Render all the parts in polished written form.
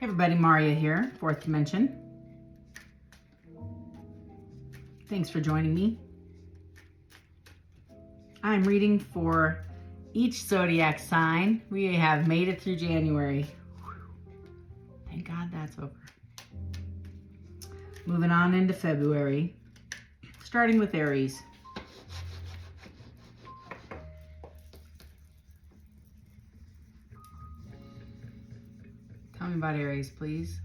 Hey everybody, Maria here, Fourth Dimension. Thanks for joining me. I'm reading for each zodiac sign. We have made it through January. Thank God that's over. Moving on into February, starting with Aries. Tell me about Aries, please.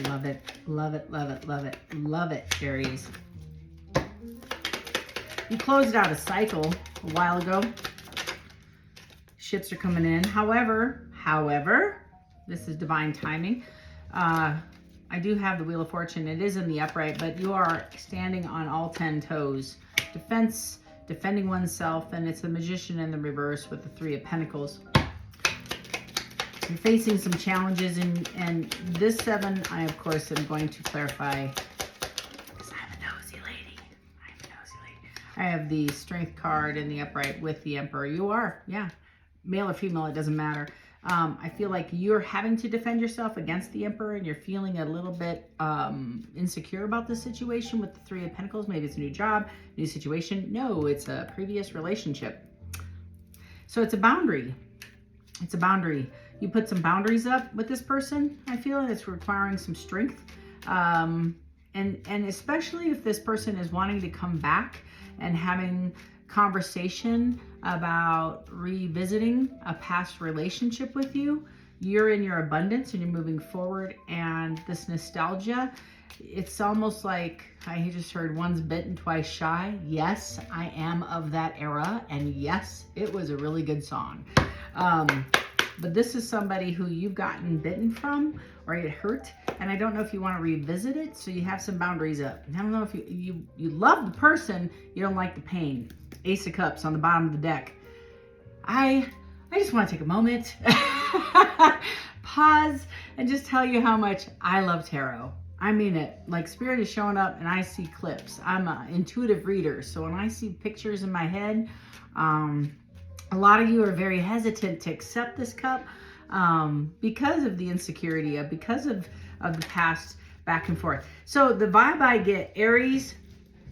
Love it, love it, love it, love it, love it, Aries. You closed out a cycle a while ago. Shifts are coming in. However, this is divine timing. I do have the Wheel of Fortune. It is in the upright, but you are standing on all 10 toes. Defending oneself, and it's the Magician in the reverse with the Three of Pentacles. You're facing some challenges, and this 7, I of course am going to clarify, because I'm a nosy lady. I have the Strength card in the upright with the Emperor. You are, yeah, male or female, it doesn't matter. I feel like you're having to defend yourself against the Emperor, and you're feeling a little bit insecure about the situation with the Three of Pentacles. Maybe it's a new job, new situation. No, it's a previous relationship. So it's a boundary. It's a boundary. You put some boundaries up with this person, I feel, and it's requiring some strength. And especially if this person is wanting to come back and having conversation about revisiting a past relationship with you. You're in your abundance and you're moving forward, and this nostalgia, it's almost like I just heard once bitten, twice shy. Yes, I am of that era, and yes, it was a really good song. But this is somebody who you've gotten bitten from or it hurt, and I don't know if you want to revisit it, so you have some boundaries up. I don't know if you love the person, you don't like the pain. Ace of Cups on the bottom of the deck. I just want to take a moment, pause, and just tell you how much I love tarot. I mean it. Like, Spirit is showing up and I see clips. I'm an intuitive reader, so when I see pictures in my head, a lot of you are very hesitant to accept this cup because of the insecurity, because of the past back and forth. So the vibe I get, Aries,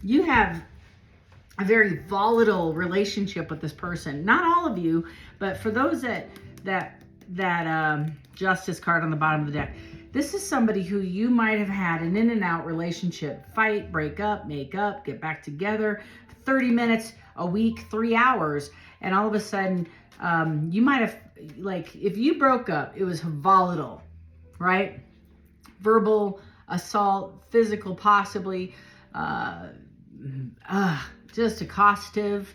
you have a very volatile relationship with this person. Not all of you, but for those that Justice card on the bottom of the deck, this is somebody who you might have had an in and out relationship, fight, break up, make up, get back together, 30 minutes a week, 3 hours. And all of a sudden, you might have, like, if you broke up, it was volatile, right? Verbal assault, physical possibly, just caustic.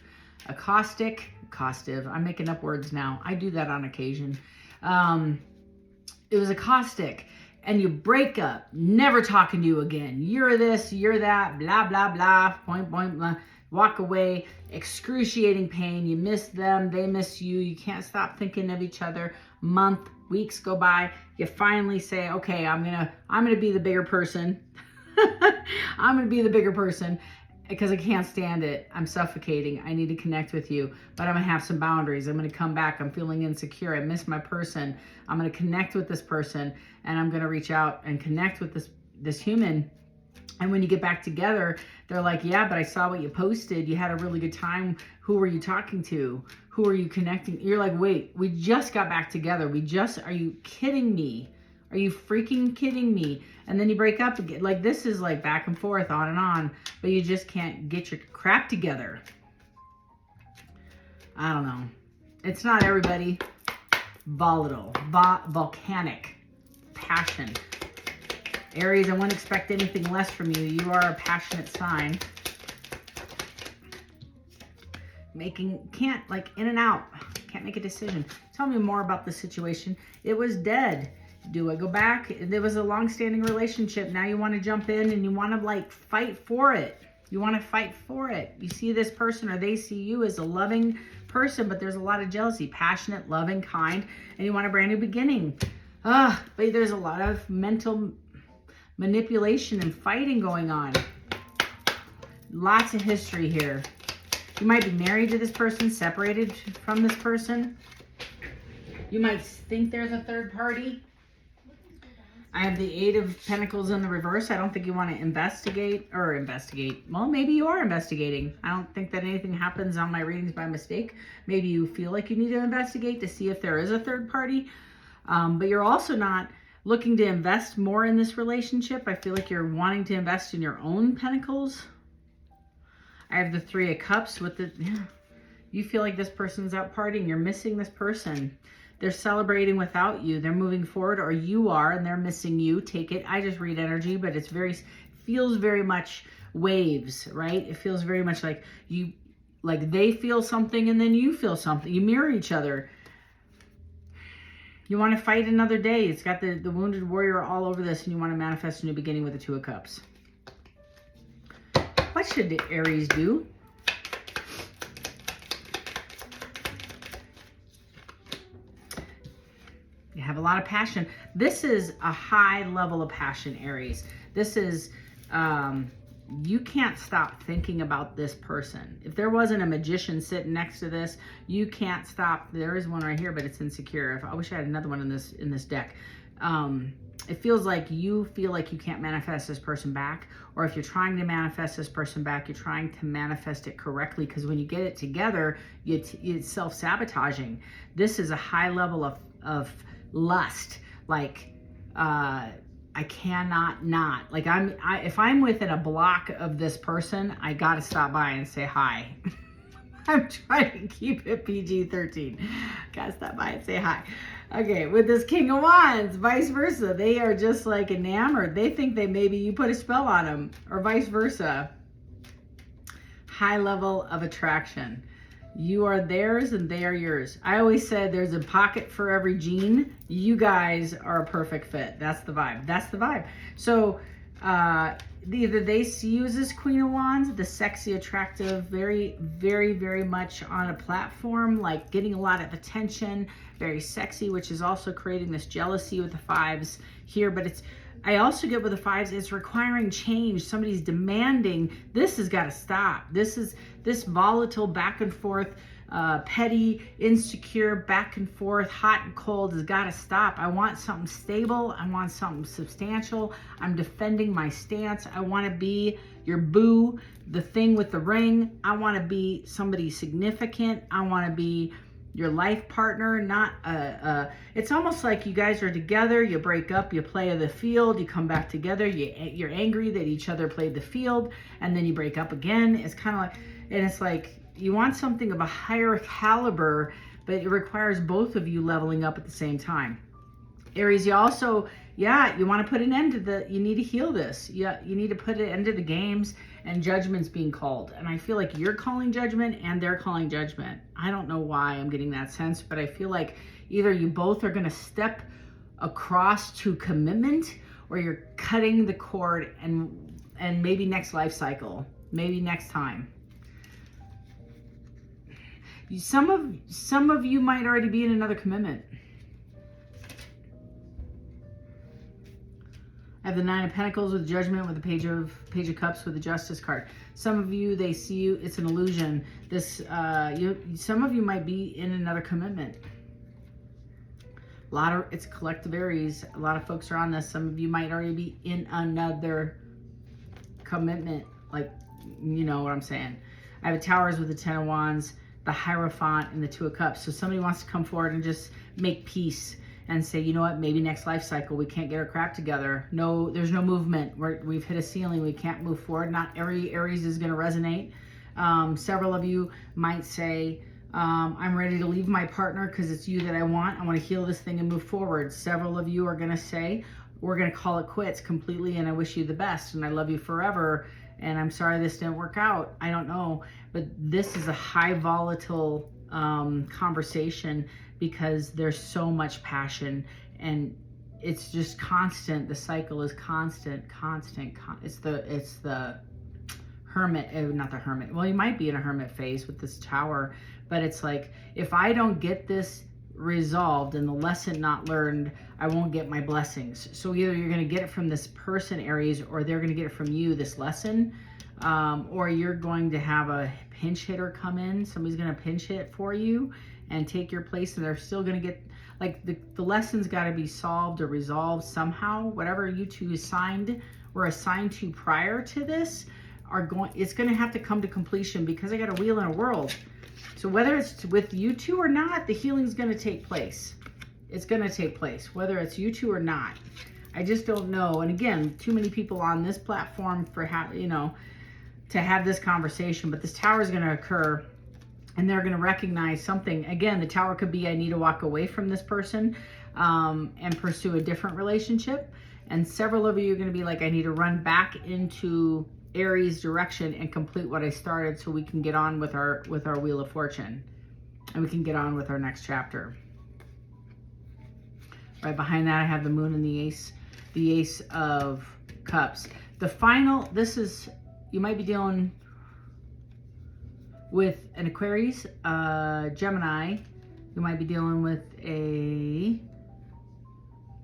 I'm making up words now. I do that on occasion. It was a caustic, and you break up, never talking to you again. You're this, you're that, blah, blah, blah, point, blah. Walk away, excruciating pain. You miss them, they miss you. You can't stop thinking of each other. Month, weeks go by. You finally say, okay, I'm gonna be the bigger person. I'm gonna be the bigger person because I can't stand it. I'm suffocating. I need to connect with you, but I'm gonna have some boundaries. I'm gonna come back. I'm feeling insecure. I miss my person. I'm gonna connect with this person, and I'm gonna reach out and connect with this human. And when you get back together, they're like, yeah, but I saw what you posted. You had a really good time. Who were you talking to? Who are you connecting? You're like, wait, we just got back together. Are you kidding me? Are you freaking kidding me? And then you break up again. Like, this is like back and forth, on and on, but you just can't get your crap together. I don't know. It's not everybody. Volatile, volcanic, passion. Aries, I wouldn't expect anything less from you. You are a passionate sign. Can't, like, in and out. Can't make a decision. Tell me more about the situation. It was dead. Do I go back? There was a long-standing relationship. Now you want to jump in and you want to, like, fight for it. You want to fight for it. You see this person, or they see you as a loving person, but there's a lot of jealousy. Passionate, loving, kind, and you want a brand new beginning. But there's a lot of mental manipulation and fighting going on. Lots of history here. You might be married to this person, separated from this person. You might think there's a third party. I have the 8 of Pentacles in the reverse. I don't think you want to investigate. Well, maybe you are investigating. I don't think that anything happens on my readings by mistake. Maybe you feel like you need to investigate to see if there is a third party. But you're also not looking to invest more in this relationship. I feel like you're wanting to invest in your own pentacles. I have the 3 of Cups with the, you feel like this person's out partying. You're missing this person. They're celebrating without you. They're moving forward, or you are, and they're missing you. Take it. I just read energy, but it's feels very much waves, right? It feels very much like they feel something and then you feel something. You mirror each other. You want to fight another day. It's got the wounded warrior all over this, and you want to manifest a new beginning with the 2 of Cups. What should the Aries do? You have a lot of passion. This is a high level of passion, Aries. This is, you can't stop thinking about this person. If there wasn't a magician sitting next to this, you can't stop. There is one right here, but it's insecure. I wish I had another one in this deck. It feels like you feel like you can't manifest this person back, or if you're trying to manifest this person back, you're trying to manifest it correctly, because when you get it together, it's self-sabotaging. This is a high level of lust. Like, I cannot not. Like, if I'm within a block of this person, I gotta stop by and say hi. I'm trying to keep it PG-13. Gotta stop by and say hi. Okay, with this King of Wands, vice versa. They are just like enamored. They think maybe you put a spell on them, or vice versa. High level of attraction. You are theirs and they are yours. I always said there's a pocket for every gene. You guys are a perfect fit. That's the vibe. That's the vibe. So either they see you as this Queen of Wands, the sexy, attractive, very, very, very much on a platform, like getting a lot of attention, very sexy, which is also creating this jealousy with the 5s here. But I also get with the 5s, it's requiring change. Somebody's demanding, this has got to stop. This volatile back and forth, petty, insecure, back and forth, hot and cold has got to stop. I want something stable. I want something substantial. I'm defending my stance. I want to be your boo, the thing with the ring. I want to be somebody significant. I want to be your life partner, not it's almost like you guys are together, you break up, you play the field, you come back together, you're angry that each other played the field, and then you break up again. It's kind of like, and it's like you want something of a higher caliber, but it requires both of you leveling up at the same time. Aries, you also, you want to put an end to you need to heal this. You need to put an end to the games, and judgment's being called. And I feel like you're calling judgment and they're calling judgment. I don't know why I'm getting that sense, but I feel like either you both are going to step across to commitment, or you're cutting the cord, and maybe next life cycle, maybe next time. Some of you might already be in another commitment. I have the 9 of Pentacles with Judgment, with the Page of Cups with the Justice card. Some of you, they see you, it's an illusion. Some of you might be in another commitment. It's collective Aries. A lot of folks are on this. Some of you might already be in another commitment. Like, you know what I'm saying. I have a TAURUS with the 10 of Wands, the Hierophant, and the 2 of Cups. So somebody wants to come forward and just make peace and say, you know what, maybe next life cycle, we can't get our crap together. No, there's no movement. We've hit a ceiling. We can't move forward. Not every Aries is going to resonate. Several of you might say, I'm ready to leave my partner because it's you that I want. I want to heal this thing and move forward. Several of you are going to say, we're going to call it quits completely, and I wish you the best, and I love you forever, and I'm sorry this didn't work out. I don't know. But this is a high volatile conversation, because there's so much passion, and it's just constant. The cycle is constant. It's the hermit, not the hermit. Well, you might be in a hermit phase with this Tower, but it's like, if I don't get this resolved and the lesson not learned, I won't get my blessings. So either you're going to get it from this person, Aries, or they're going to get it from you, this lesson, or you're going to have a pinch hitter come in. Somebody's going to pinch hit for you and take your place, and they're still going to get, like, the lesson's got to be solved or resolved somehow. Whatever you two were assigned to prior to this it's going to have to come to completion, because I got a wheel in a world. So whether it's with you two or not, the healing's going to take place. It's going to take place, whether it's you two or not. I just don't know. And again, too many people on this platform for to have this conversation. But this tower is going to occur, and they're going to recognize something. Again, the tower could be, I need to walk away from this person and pursue a different relationship. And several of you are going to be like, I need to run back into Aries direction and complete what I started, so we can get on with our Wheel of Fortune, and we can get on with our next chapter. Right behind that, I have the Moon and the Ace of Cups. The final, you might be dealing with an Aquarius, Gemini. You might be dealing with a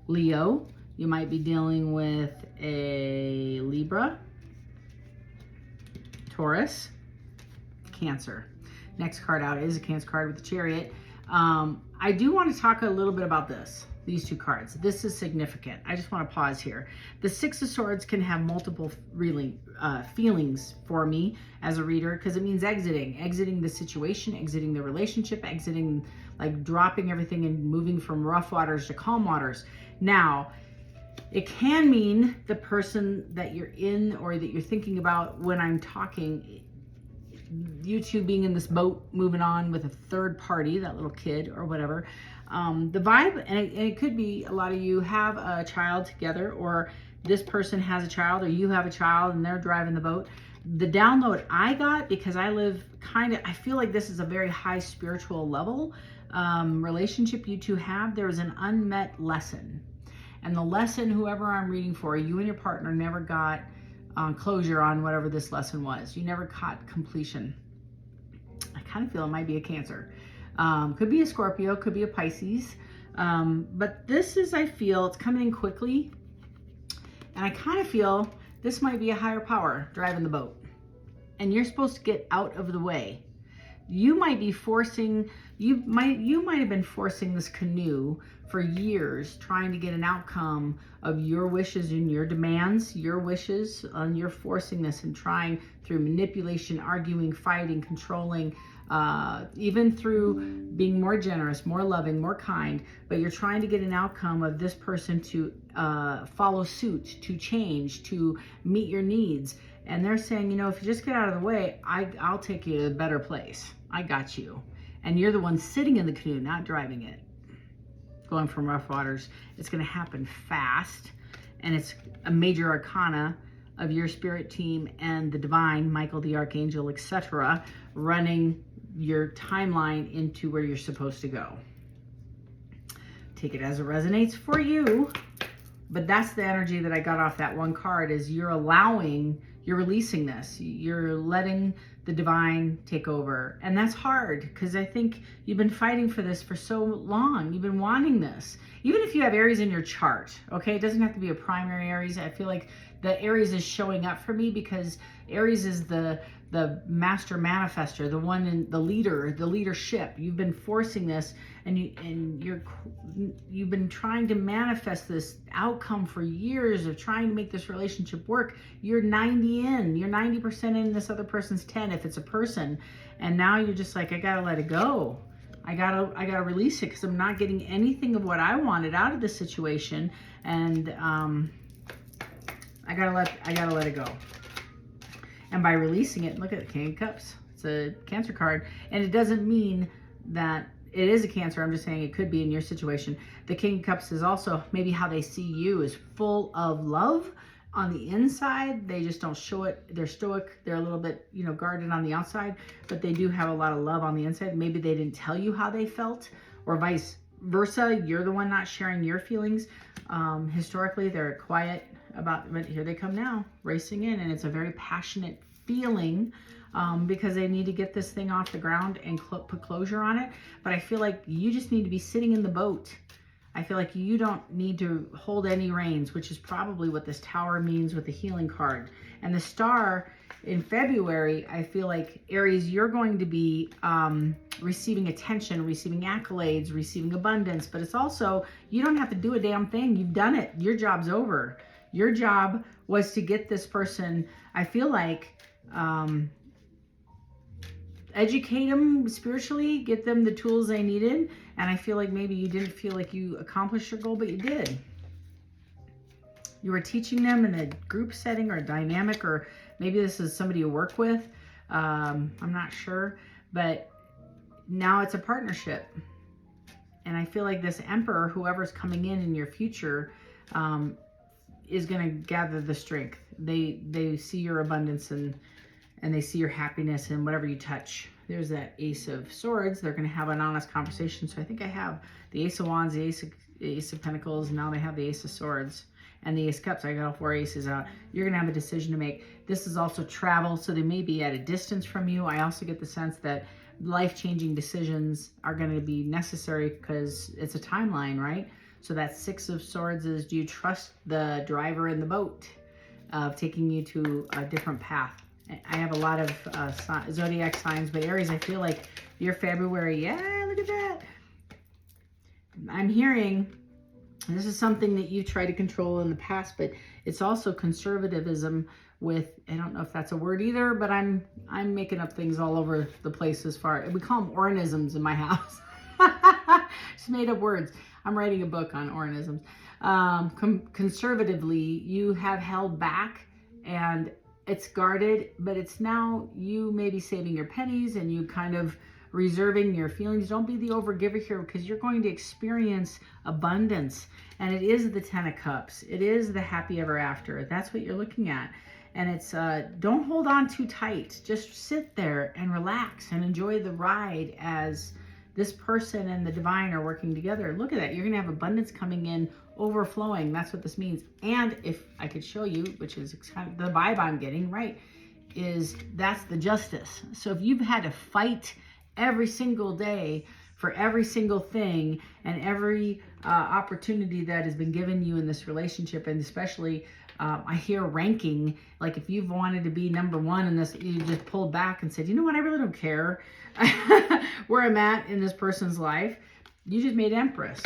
Leo. You might be dealing with a Libra, Taurus, Cancer. Next card out is a Cancer card with the Chariot. I do want to talk a little bit about these two cards. This is significant. I just want to pause here. The Six of Swords can have multiple feelings for me as a reader, because it means exiting the situation, exiting the relationship, exiting, like dropping everything and moving from rough waters to calm waters. Now, it can mean the person that you're in or that you're thinking about when I'm talking, you two being in this boat, moving on with a third party, that little kid or whatever. The vibe, and it could be a lot of you have a child together, or this person has a child, or you have a child and they're driving the boat. The download I got, because I feel like this is a very high spiritual level relationship you two have. There is an unmet lesson. And the lesson, whoever I'm reading for, you and your partner never got closure on whatever this lesson was. You never caught completion. I kind of feel it might be a Cancer. Could be a Scorpio, could be a Pisces. But this is, I feel, it's coming in quickly. And I kind of feel this might be a higher power driving the boat. And you're supposed to get out of the way. You might have been forcing this canoe for years, trying to get an outcome of your wishes and your demands, your wishes, and you're forcing this and trying through manipulation, arguing, fighting, controlling, even through being more generous, more loving, more kind, but you're trying to get an outcome of this person to follow suit, to change, to meet your needs. And they're saying, if you just get out of the way, I'll take you to a better place. I got you. And you're the one sitting in the canoe, not driving it. Going from rough waters. It's going to happen fast. And it's a major arcana of your spirit team and the divine, Michael the Archangel, etc., running your timeline into where you're supposed to go. Take it as it resonates for you. But that's the energy that I got off that one card, is you're releasing this. You're letting the divine take over. And that's hard, because I think you've been fighting for this for so long. You've been wanting this. Even if you have Aries in your chart, okay? It doesn't have to be a primary Aries. I feel like the Aries is showing up for me, because Aries is the master manifester, the one in the leadership. You've been forcing this, and you've been trying to manifest this outcome for years of trying to make this relationship work. You're 90% in, this other person's 10 if it's a person, and now you're just like, I gotta let it go. I gotta release it, because I'm not getting anything of what I wanted out of this situation, and I gotta let it go. And by releasing it, look at the King of Cups. It's a Cancer card. And it doesn't mean that it is a Cancer. I'm just saying it could be in your situation. The King of Cups is also maybe how they see you, is full of love on the inside. They just don't show it. They're stoic. They're a little bit, guarded on the outside, but they do have a lot of love on the inside. Maybe they didn't tell you how they felt, or vice versa. You're the one not sharing your feelings. Historically, they're quiet about, but here they come now, racing in, and it's a very passionate feeling because they need to get this thing off the ground and put closure on it. But I feel like you just need to be sitting in the boat. I feel like you don't need to hold any reins, which is probably what this Tower means with the healing card. And the Star in February, I feel like, Aries, you're going to be receiving attention, receiving accolades, receiving abundance. But it's also, you don't have to do a damn thing. You've done it. Your job's over. Your job was to get this person, I feel like, educate them spiritually, get them the tools they needed. And I feel like maybe you didn't feel like you accomplished your goal, but you did. You were teaching them in a group setting or a dynamic, or maybe this is somebody you work with. I'm not sure, but now it's a partnership. And I feel like this Emperor, whoever's coming in your future, is going to gather the strength. They see your abundance and they see your happiness in whatever you touch. There's that Ace of Swords. They're going to have an honest conversation. So I think I have the Ace of Wands, the Ace of Pentacles, and now they have the Ace of Swords and the Ace of Cups. I got all 4 aces out. You're going to have a decision to make. This is also travel, so they may be at a distance from you. I also get the sense that life-changing decisions are going to be necessary because it's a timeline, right? So that 6 of Swords is, do you trust the driver in the boat of taking you to a different path? I have a lot of zodiac signs, but Aries, I feel like your February, yeah, look at that. I'm hearing, this is something that you tried to control in the past, but it's also conservatism with, I don't know if that's a word either, but I'm making up things all over the place as far, we call them organisms in my house. Just made up words. I'm writing a book on organisms. Conservatively, you have held back and it's guarded, but it's now you maybe saving your pennies and you kind of reserving your feelings. Don't be the overgiver here because you're going to experience abundance. And it is the 10 of Cups. It is the happy ever after. That's what you're looking at. And it's, don't hold on too tight. Just sit there and relax and enjoy the ride as this person and the divine are working together. Look at that. You're going to have abundance coming in, overflowing. That's what this means. And if I could show you, which is kind of the vibe I'm getting, right, is that's the Justice. So if you've had to fight every single day for every single thing and every opportunity that has been given you in this relationship, and especially I hear ranking, like if you've wanted to be number 1 in this, you just pulled back and said, you know what, I really don't care where I'm at in this person's life. You just made Empress.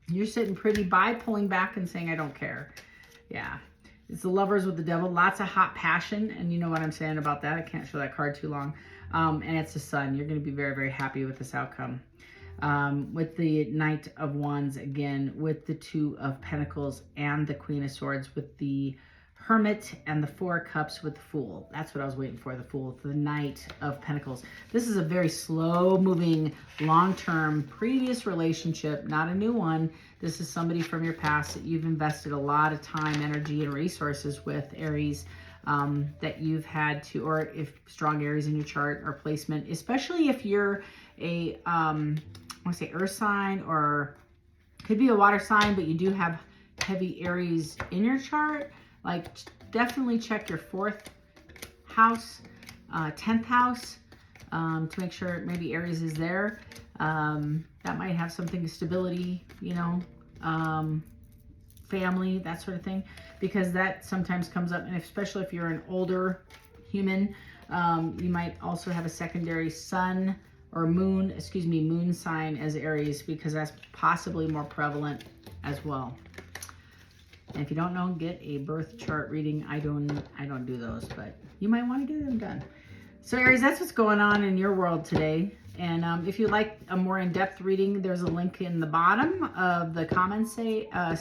You're sitting pretty by, pulling back and saying, I don't care. Yeah. It's the Lovers with the Devil. Lots of hot passion. And you know what I'm saying about that. I can't show that card too long. And it's the Sun. You're going to be very, very happy with this outcome. With the Knight of Wands again, with the 2 of Pentacles and the Queen of Swords, with the Hermit and the 4 of Cups with the Fool. That's what I was waiting for, the Fool, the Knight of Pentacles. This is a very slow-moving, long-term, previous relationship, not a new one. This is somebody from your past that you've invested a lot of time, energy, and resources with, Aries, that you've had to, or if strong Aries in your chart or placement, especially if you're a, I want to say earth sign, or could be a water sign, but you do have heavy Aries in your chart. Like, definitely check your 4th house, 10th house, to make sure maybe Aries is there. That might have something to stability, you know, family, that sort of thing, because that sometimes comes up. And especially if you're an older human, you might also have a secondary sun or moon, moon sign as Aries, because that's possibly more prevalent as well. And if you don't know, get a birth chart reading. I don't do those, but you might want to get them done. So Aries, that's what's going on in your world today. And if you'd like a more in-depth reading, there's a link in the bottom of the comments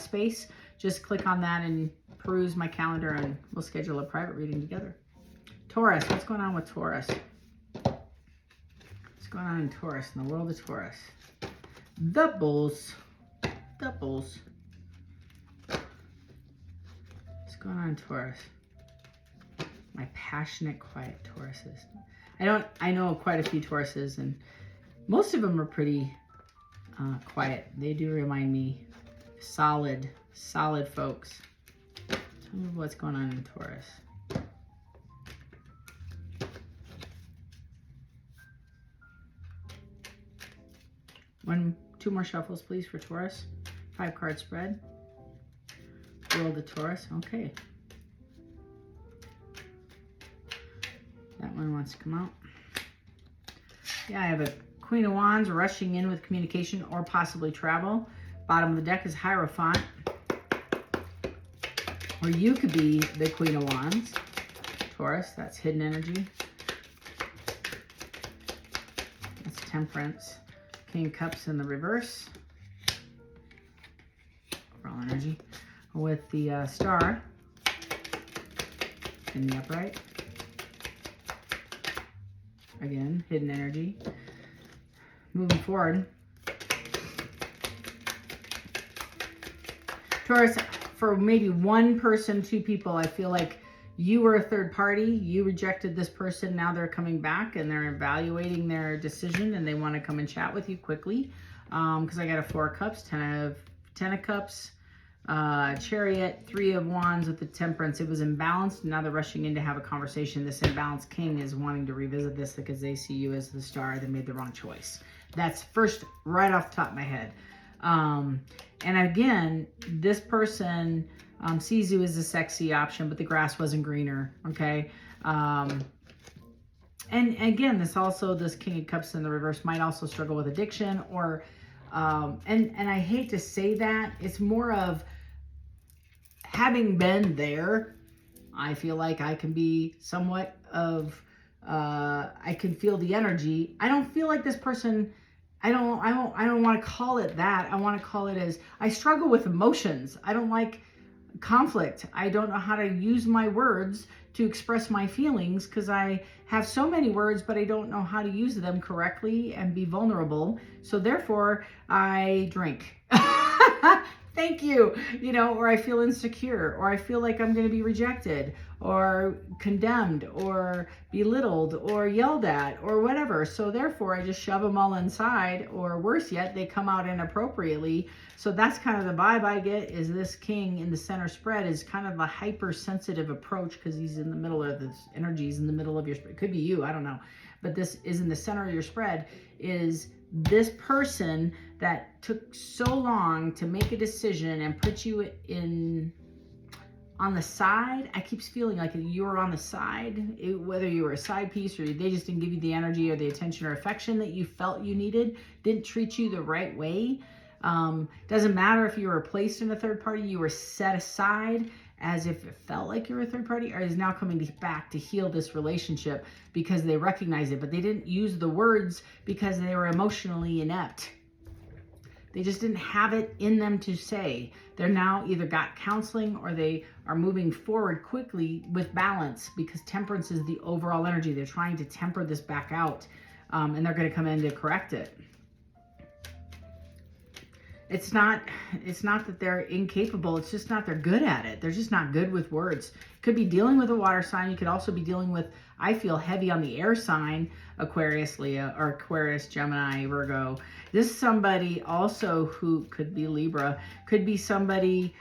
space. Just click on that and peruse my calendar, and we'll schedule a private reading together. Taurus, what's going on with Taurus? What's going on in Taurus, in the world of Taurus? The Bulls. The Bulls. Going on, Taurus? My passionate, quiet Tauruses. I know quite a few Tauruses, and most of them are pretty quiet. They do remind me solid folks. Tell me what's going on in Taurus. Two more shuffles, please, for Taurus. 5-card spread. World of Taurus. Okay. That one wants to come out. Yeah, I have a Queen of Wands rushing in with communication or possibly travel. Bottom of the deck is Hierophant. Or you could be the Queen of Wands. Taurus, that's hidden energy. That's Temperance. King of Cups in the reverse. Overall energy. With the Star in the upright. Again, hidden energy. Moving forward. Taurus, for maybe one person, 2 people, I feel like you were a third party. You rejected this person. Now they're coming back and they're evaluating their decision and they want to come and chat with you quickly. Because I got a 4 of Cups, 10 of Cups, Chariot, 3 of Wands with the Temperance. It was imbalanced. Now they're rushing in to have a conversation. This imbalanced king is wanting to revisit this because they see you as the star. They made the wrong choice. That's first, right off the top of my head. And again, this person sees you as a sexy option, but the grass wasn't greener. Okay. And again, this King of Cups in the reverse might also struggle with addiction or, and I hate to say that, it's more of having been there. I feel like I can be somewhat of, I can feel the energy. I don't feel like this person, I don't want to call it that. I want to call it as, I struggle with emotions. I don't like conflict. I don't know how to use my words to express my feelings because I have so many words, but I don't know how to use them correctly and be vulnerable. So therefore I drink. Thank you. You know, or I feel insecure, or I feel like I'm going to be rejected or condemned or belittled or yelled at or whatever. So therefore I just shove them all inside, or worse yet, they come out inappropriately. So that's kind of the vibe I get, is this king in the center spread is kind of a hypersensitive approach because he's in the middle of this, energies in the middle of your spread. It could be you, I don't know. But this is in the center of your spread, is this person that took so long to make a decision and put you in on the side. I keep feeling like you were on the side, whether you were a side piece or they just didn't give you the energy or the attention or affection that you felt you needed, didn't treat you the right way. Doesn't matter if you were placed in a third party, you were set aside as if it felt like you were a third party, or is now coming back to heal this relationship because they recognize it, but they didn't use the words because they were emotionally inept. They just didn't have it in them to say. They're now either got counseling or they are moving forward quickly with balance, because temperance is the overall energy. They're trying to temper this back out, and they're going to come in to correct it. It's not that they're incapable. It's just not they're good at it. They're just not good with words. Could be dealing with a water sign. You could also be dealing with, I feel, heavy on the air sign, Aquarius, Leo, or Aquarius, Gemini, Virgo. This is somebody also who could be Libra. Could be somebody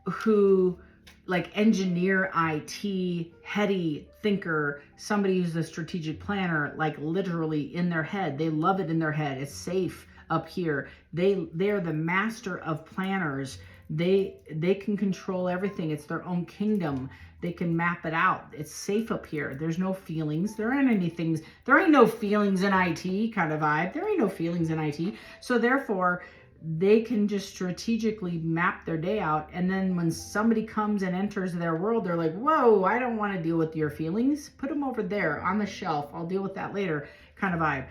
who, like, engineer, IT, heady thinker, somebody who's a strategic planner, like literally in their head. They love it in their head. It's safe up here. They're the master of planners. They can control everything. It's their own kingdom. They can map it out. It's safe up here. There's no feelings. There aren't any things. There ain't no feelings in IT kind of vibe. There ain't no feelings in IT. So therefore, they can just strategically map their day out. And then when somebody comes and enters their world, they're like, whoa, I don't want to deal with your feelings. Put them over there on the shelf. I'll deal with that later kind of vibe.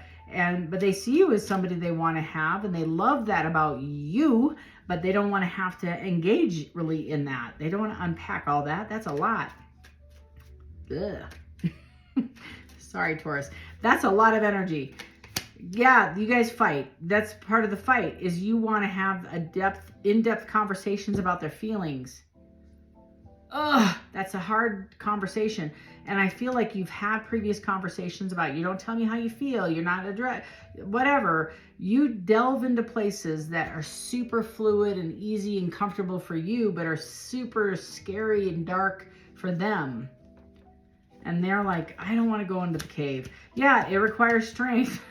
But they see you as somebody they want to have, and they love that about you, but they don't want to have to engage really in that. They don't want to unpack all that. That's a lot. Ugh. Sorry, Taurus. That's a lot of energy. Yeah, you guys fight. That's part of the fight, is you want to have in-depth conversations about their feelings. Ugh, that's a hard conversation. And I feel like you've had previous conversations about, you don't tell me how you feel, you're not whatever. You delve into places that are super fluid and easy and comfortable for you, but are super scary and dark for them. And they're like, I don't want to go into the cave. Yeah, it requires strength.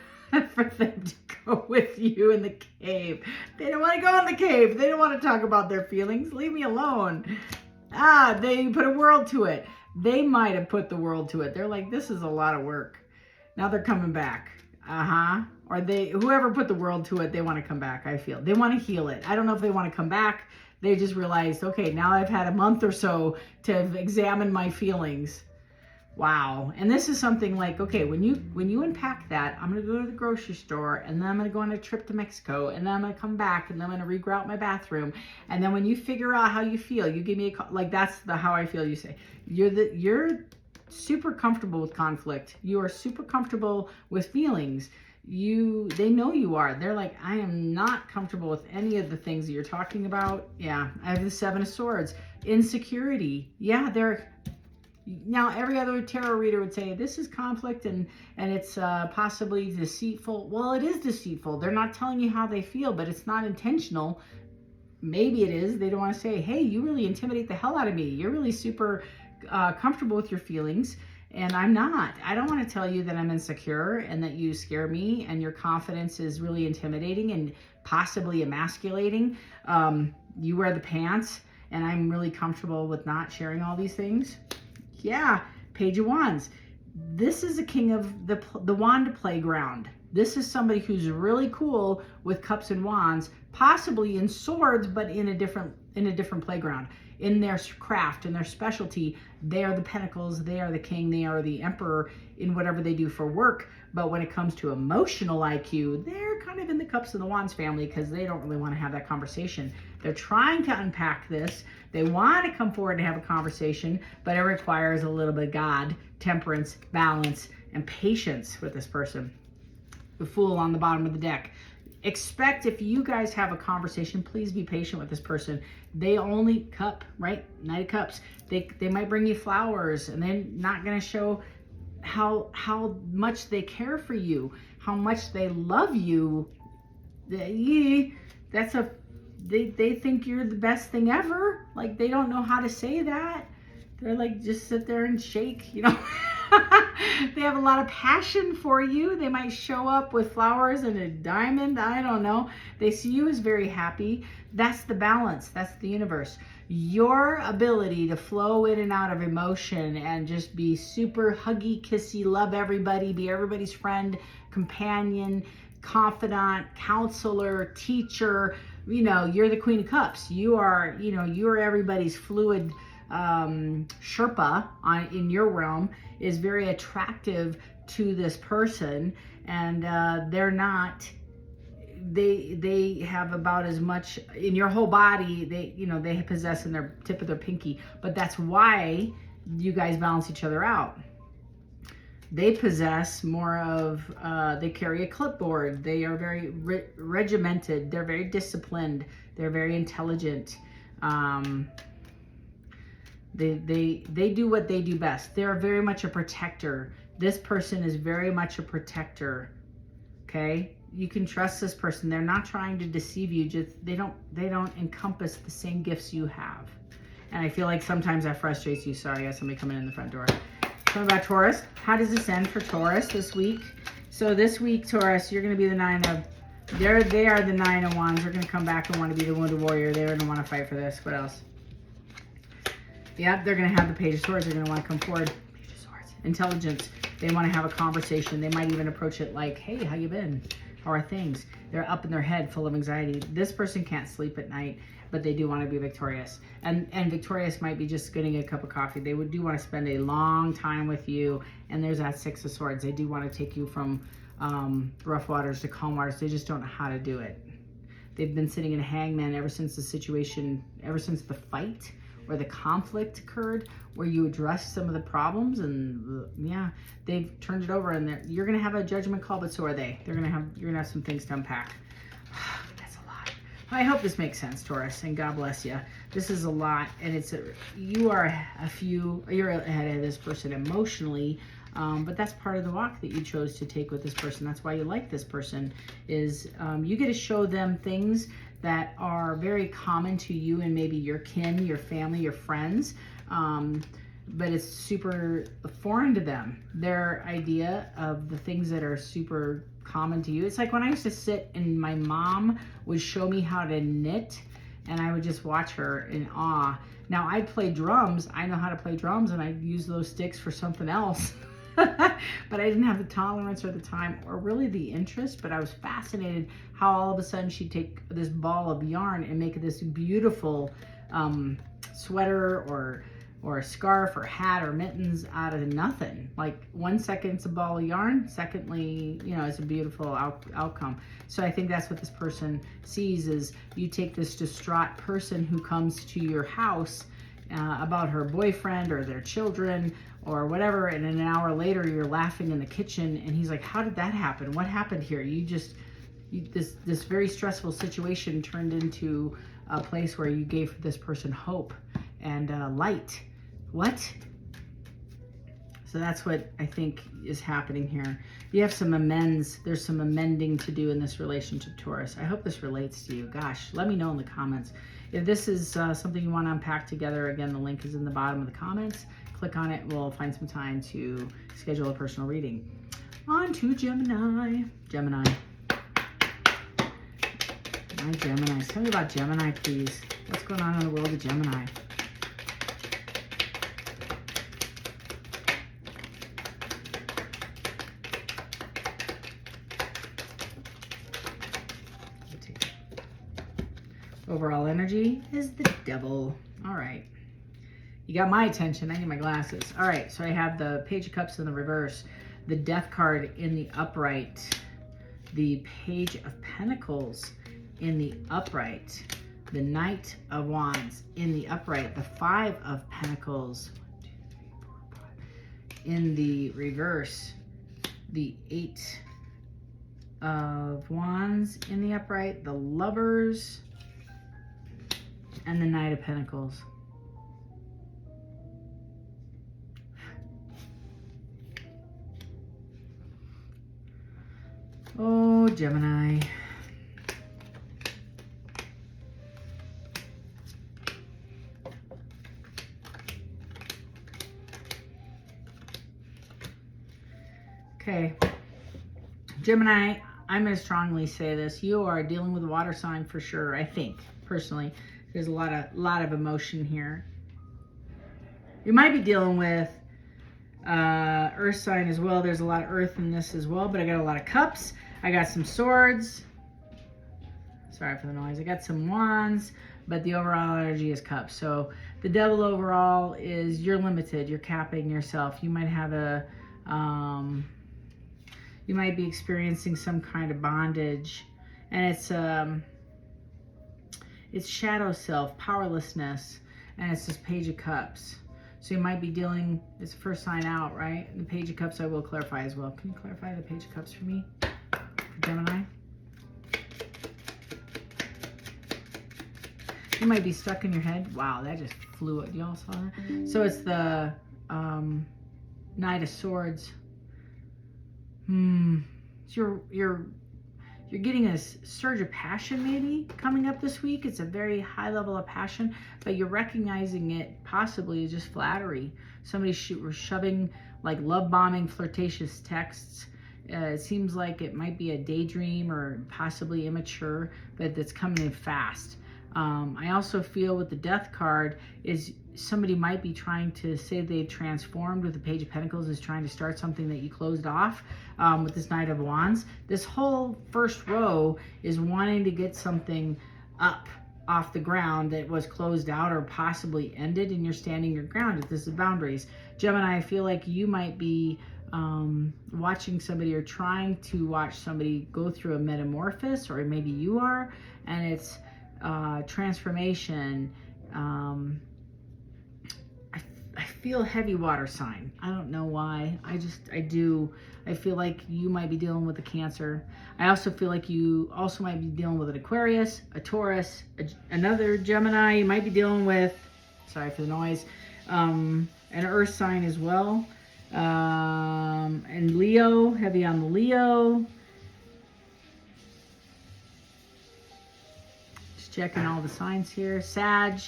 for them to go with you in the cave. They don't want to go in the cave. They don't want to talk about their feelings. Leave me alone. They put a world to it. They might have put the world to it. They're like, this is a lot of work. Now they're coming back. Or whoever put the world to it, they want to come back, I feel. They want to heal it. I don't know if they want to come back. They just realized, okay, now I've had a month or so to examine my feelings. Wow. And this is something like, okay, when you unpack that, I'm going to go to the grocery store, and then I'm going to go on a trip to Mexico, and then I'm going to come back, and then I'm going to regrout my bathroom. And then when you figure out how you feel, you give me a call. Like, that's the how I feel. You say, you're super comfortable with conflict. You are super comfortable with feelings. They know you are. They're like, I am not comfortable with any of the things that you're talking about. Yeah. I have the 7 of Swords. Insecurity. Yeah, now, every other tarot reader would say this is conflict and it's possibly deceitful. Well, it is deceitful. They're not telling you how they feel, but it's not intentional. Maybe it is. They don't want to say, hey, you really intimidate the hell out of me. You're really super comfortable with your feelings, and I'm not. I don't want to tell you that I'm insecure and that you scare me and your confidence is really intimidating and possibly emasculating. You wear the pants, and I'm really comfortable with not sharing all these things. Yeah, Page of Wands. This is a king of the wand playground. This is somebody who's really cool with cups and wands, possibly in swords, but in a different playground. In their craft, in their specialty, they are the pentacles, they are the king, they are the emperor in whatever they do for work. But when it comes to emotional IQ, they're kind of in the cups and the wands family because they don't really want to have that conversation. They're trying to unpack this. They want to come forward and have a conversation, but it requires a little bit of God, temperance, balance, and patience with this person. The Fool on the bottom of the deck. Expect, if you guys have a conversation, please be patient with this person. They only cup, right? Knight of Cups. They might bring you flowers, and they're not going to show how much they care for you, how much they love you. They think you're the best thing ever. Like, they don't know how to say that. They're like, just sit there and shake, you know. They have a lot of passion for you. They might show up with flowers and a diamond. I don't know. They see you as very happy. That's the balance. That's the universe. Your ability to flow in and out of emotion and just be super huggy, kissy, love everybody, be everybody's friend, companion, confidant, counselor, teacher. You know, you're the Queen of Cups. You are everybody's fluid Sherpa in your realm, is very attractive to this person, and they have about as much in your whole body they possess in their tip of their pinky. But that's why you guys balance each other out. They possess more of, they carry a clipboard. They are very regimented. They're very disciplined. They're very intelligent. They do what they do best. They're very much a protector. This person is very much a protector. Okay? You can trust this person. They're not trying to deceive you. Just they don't encompass the same gifts you have. And I feel like sometimes that frustrates you. Sorry, I got somebody coming in the front door. Talking about Taurus. How does this end for Taurus this week? So this week, Taurus, you're going to be the they are the 9 of Wands. They're going to come back and want to be the wounded warrior. They're going to want to fight for this. What else? Yeah, they're going to have the Page of Swords. They're going to want to come forward. Page of Swords. Intelligence. They want to have a conversation. They might even approach it like, hey, how you been? How are things? They're up in their head full of anxiety. This person can't sleep at night, but they do want to be victorious. And victorious might be just getting a cup of coffee. They do want to spend a long time with you. And there's that 6 of Swords. They do want to take you from rough waters to calm waters. They just don't know how to do it. They've been sitting in a hangman ever since the fight or the conflict occurred, where you addressed some of the problems, and yeah, they've turned it over, and you're gonna have a judgment call, but so are they. You're gonna have some things to unpack. That's a lot. I hope this makes sense, Taurus, and God bless you. This is a lot, and you're ahead of this person emotionally, but that's part of the walk that you chose to take with this person. That's why you like this person, is you get to show them things that are very common to you and maybe your kin, your family, your friends, but it's super foreign to them. Their idea of the things that are super common to you. It's like when I used to sit and my mom would show me how to knit, and I would just watch her in awe. Now I play drums. I know how to play drums, and I use those sticks for something else. But I didn't have the tolerance or the time or really the interest, but I was fascinated how all of a sudden she'd take this ball of yarn and make this beautiful sweater or a scarf or hat or mittens out of nothing. Like 1 second it's a ball of yarn, secondly, you know, it's a beautiful outcome. So I think that's what this person sees, is you take this distraught person who comes to your house about her boyfriend or their children or whatever, and then an hour later you're laughing in the kitchen and he's like, how did that happen? What happened here? This very stressful situation turned into a place where you gave this person hope and light. What? So that's what I think is happening here. You have some amends. There's some amending to do in this relationship, Taurus. I hope this relates to you. Gosh, let me know in the comments. If this is something you want to unpack together, again, the link is in the bottom of the comments. Click on it. We'll find some time to schedule a personal reading. On to Gemini. Gemini. My Gemini. Tell me about Gemini, please. What's going on in the world of Gemini? Overall energy is the Devil. All right. You got my attention. I need my glasses. All right. So I have the Page of Cups in the reverse, the Death card in the upright, the Page of Pentacles in the upright, the Knight of Wands in the upright, the Five of Pentacles 1, 2, 3, 4, 5 in the reverse, the Eight of Wands in the upright, the Lovers, and the Knight of Pentacles. Oh, Gemini. Okay. Gemini, I'm going to strongly say this. You are dealing with a water sign for sure, I think, personally. There's a lot of emotion here. You might be dealing with earth sign as well. There's a lot of earth in this as well, but I got a lot of cups. I got some swords. Sorry for the noise. I got some wands, but the overall energy is cups. So the Devil overall is you're limited. You're capping yourself. You might have you might be experiencing some kind of bondage, and it's shadow self, powerlessness, and it's this Page of Cups. So you might be dealing, it's the first sign out, right? And the Page of Cups I will clarify as well. Can you clarify the Page of Cups for me, for Gemini? You might be stuck in your head. Wow, that just flew up. Y'all saw that? So it's the Knight of Swords. So you're getting a surge of passion maybe coming up this week. It's a very high level of passion, but you're recognizing it possibly as just flattery. Somebody shoving like love bombing, flirtatious texts. It seems like it might be a daydream or possibly immature, but that's coming in fast. I also feel with the Death card is somebody might be trying to say they've transformed with the Page of Pentacles, is trying to start something that you closed off with this Knight of Wands. This whole first row is wanting to get something up off the ground that was closed out or possibly ended, and you're standing your ground. This is boundaries. Gemini, I feel like you might be watching somebody or trying to watch somebody go through a metamorphosis, or maybe you are, and it's transformation. I feel heavy water sign. I don't know why. I do. I feel like you might be dealing with a Cancer. I also feel like you also might be dealing with an Aquarius, a Taurus, another Gemini. You might be dealing with, sorry for the noise, an earth sign as well. And Leo, heavy on the Leo. Just checking all the signs here. Sag.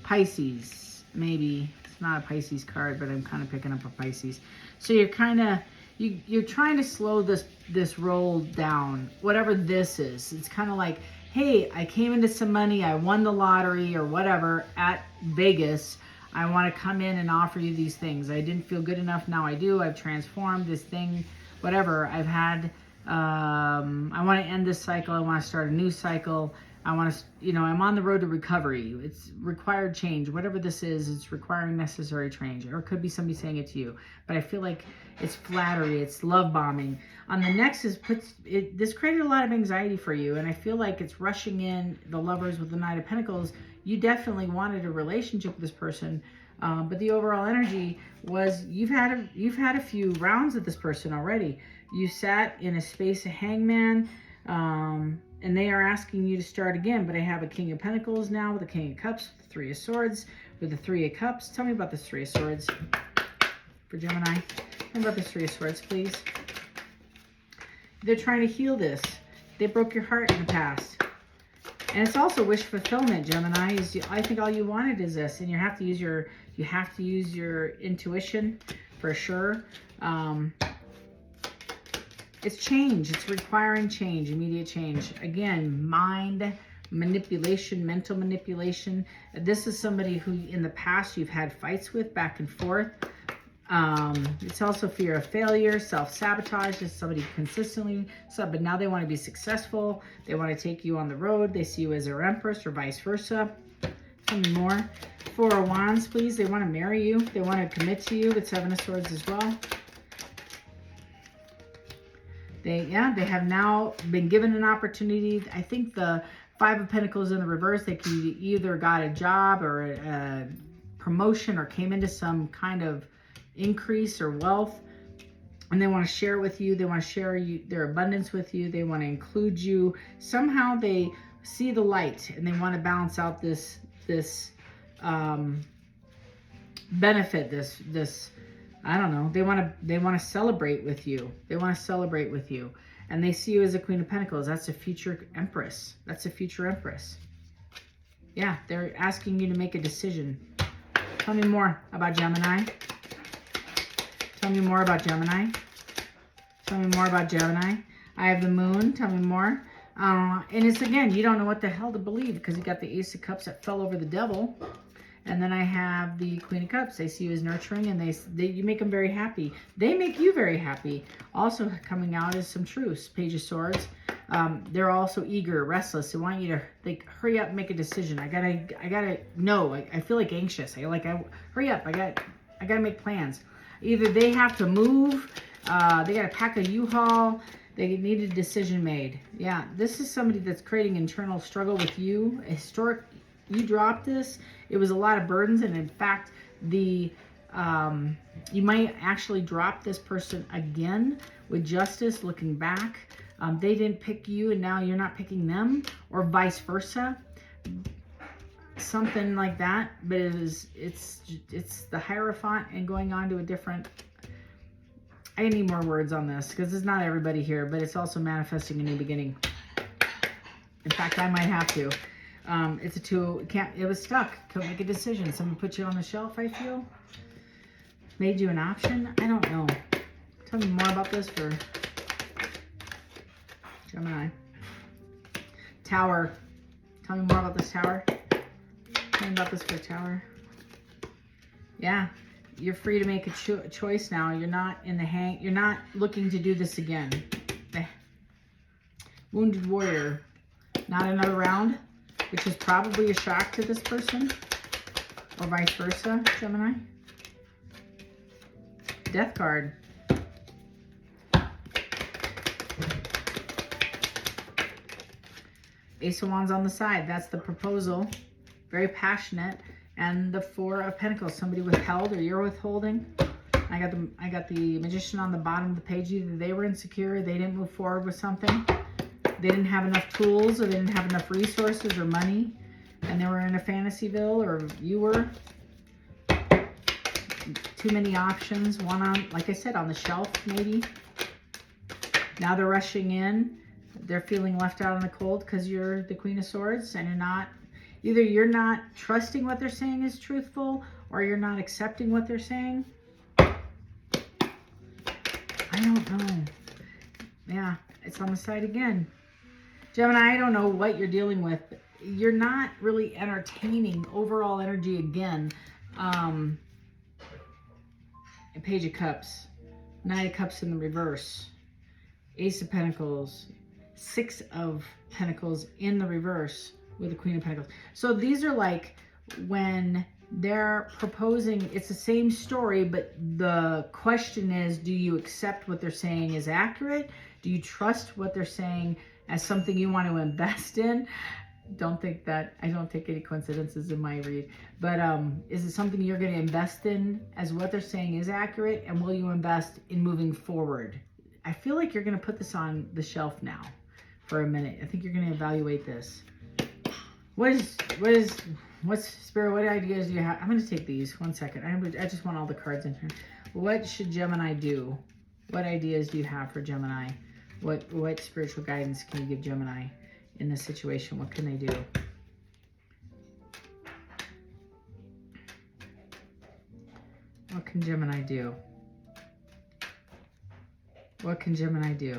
Pisces, maybe. It's not a Pisces card, but I'm kind of picking up a Pisces. So you're kind of, you're trying to slow this roll down, whatever this is. It's kind of like, hey, I came into some money, I won the lottery or whatever at Vegas. I want to come in and offer you these things. I didn't feel good enough, now I do. I've transformed this thing, whatever. I've had, I want to end this cycle. I want to start a new cycle. I want to, you know, I'm on the road to recovery. It's required change. Whatever this is, it's requiring necessary change. Or it could be somebody saying it to you. But I feel like it's flattery. It's love bombing. On the next is, this created a lot of anxiety for you. And I feel like it's rushing in the Lovers with the Knight of Pentacles. You definitely wanted a relationship with this person. But the overall energy was you've had a few rounds with this person already. You sat in a space of Hangman. And they are asking you to start again, but I have a King of Pentacles now with a King of Cups, with the Three of Swords, with the Three of Cups. Tell me about this Three of Swords for Gemini. Tell me about this Three of Swords, please. They're trying to heal this. They broke your heart in the past. And it's also wish fulfillment, Gemini. I think all you wanted is this, and you have to use your intuition for sure. It's change. It's requiring change, immediate change. Again, mind manipulation, mental manipulation. This is somebody who in the past you've had fights with back and forth. It's also fear of failure, self-sabotage. This is somebody consistently, but now they want to be successful. They want to take you on the road. They see you as their empress or vice versa. Tell me more. Four of Wands, please. They want to marry you. They want to commit to you with Seven of Swords as well. They have now been given an opportunity. I think the Five of Pentacles in the reverse, they either got a job or a promotion or came into some kind of increase or wealth, and they want to share it with you. They want to share their abundance with you. They want to include you. Somehow they see the light and they want to balance out this benefit, this I don't know. They want to celebrate with you. They want to celebrate with you. And they see you as a Queen of Pentacles. That's a future Empress. That's a future Empress. Yeah, they're asking you to make a decision. Tell me more about Gemini. Tell me more about Gemini. Tell me more about Gemini. I have the Moon. Tell me more. And it's, again, you don't know what the hell to believe because you got the Ace of Cups that fell over the Devil. And then I have the Queen of Cups. They see you as nurturing, and you make them very happy. They make you very happy. Also coming out is some truths. Page of Swords. They're also eager, restless. They want you to hurry up and make a decision. I gotta know. I feel like anxious. Hurry up. I gotta make plans. Either they have to move. They gotta pack a U-Haul. They need a decision made. Yeah, this is somebody that's creating internal struggle with you. You dropped this. It was a lot of burdens, and in fact, you might actually drop this person again with justice. Looking back, they didn't pick you, and now you're not picking them, or vice versa. Something like that. But it's the Hierophant and going on to a different. I need more words on this because it's not everybody here, but it's also manifesting a new beginning. In fact, I might have to. It's a two, it was stuck. Couldn't make a decision. Someone put you on the shelf, I feel. Made you an option. I don't know. Tell me more about this for Gemini. Tower. Tell me more about this Tower. Tell me about this for Tower. Yeah. You're free to make a choice now. You're not in the you're not looking to do this again. Wounded Warrior. Not another round. Which is probably a shock to this person, or vice versa, Gemini. Death card. Ace of Wands on the side. That's the proposal. Very passionate. And the Four of Pentacles. Somebody withheld, or you're withholding. I got the Magician on the bottom of the page. Either they were insecure, they didn't move forward with something. They didn't have enough tools, or they didn't have enough resources or money, and they were in a Fantasyville, or you were. Too many options. One on, like I said, on the shelf maybe. Now they're rushing in. They're feeling left out in the cold because you're the Queen of Swords, and you're not trusting what they're saying is truthful, or you're not accepting what they're saying. I don't know. Yeah, it's on the side again. Gemini, I don't know what you're dealing with. You're not really entertaining overall energy again. Page of Cups, Knight of Cups in the reverse, Ace of Pentacles, Six of Pentacles in the reverse with the Queen of Pentacles. So these are like when they're proposing, it's the same story, but the question is, do you accept what they're saying is accurate? Do you trust what they're saying as something you want to invest in? Don't think that, I don't take any coincidences in my read, but is it something you're going to invest in as what they're saying is accurate, and will you invest in moving forward? I feel like you're going to put this on the shelf now for a minute. I think you're going to evaluate this. What's Spirit, what ideas do you have? I'm going to take these, 1 second. I just want all the cards in here. What should Gemini do? What ideas do you have for Gemini? What spiritual guidance can you give Gemini in this situation? What can they do? What can Gemini do? What can Gemini do?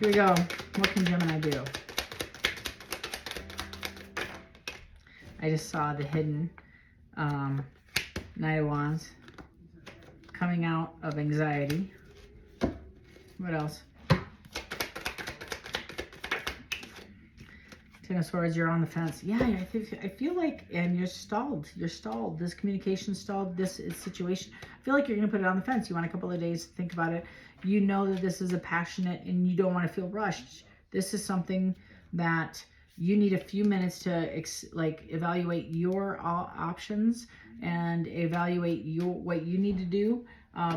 Here we go. What can Gemini do? I just saw the hidden Knight of Wands coming out of anxiety. What else? Ten of Swords, you're on the fence. Yeah, I feel like, and you're stalled. You're stalled. This communication stalled. This is situation. I feel like you're going to put it on the fence. You want a couple of days to think about it. You know that this is a passionate, and you don't want to feel rushed. This is something that you need a few minutes to evaluate your options and evaluate what you need to do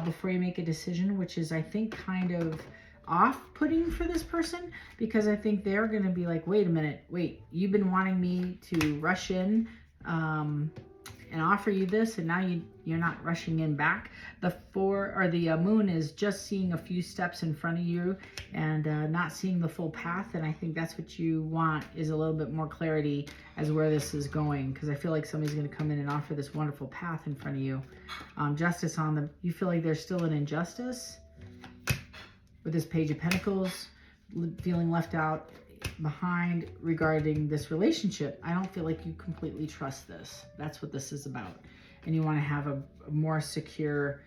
before you make a decision, which is, I think, kind of off-putting for this person, because I think they're going to be like, wait a minute, you've been wanting me to rush in and offer you this, and now you're not rushing in back. The moon is just seeing a few steps in front of you and not seeing the full path, and I think that's what you want, is a little bit more clarity as where this is going, because I feel like somebody's going to come in and offer this wonderful path in front of you. Justice on them. You feel like there's still an injustice with this Page of Pentacles, feeling left out behind regarding this relationship. I don't feel like you completely trust this. That's what this is about. And you want to have a more secure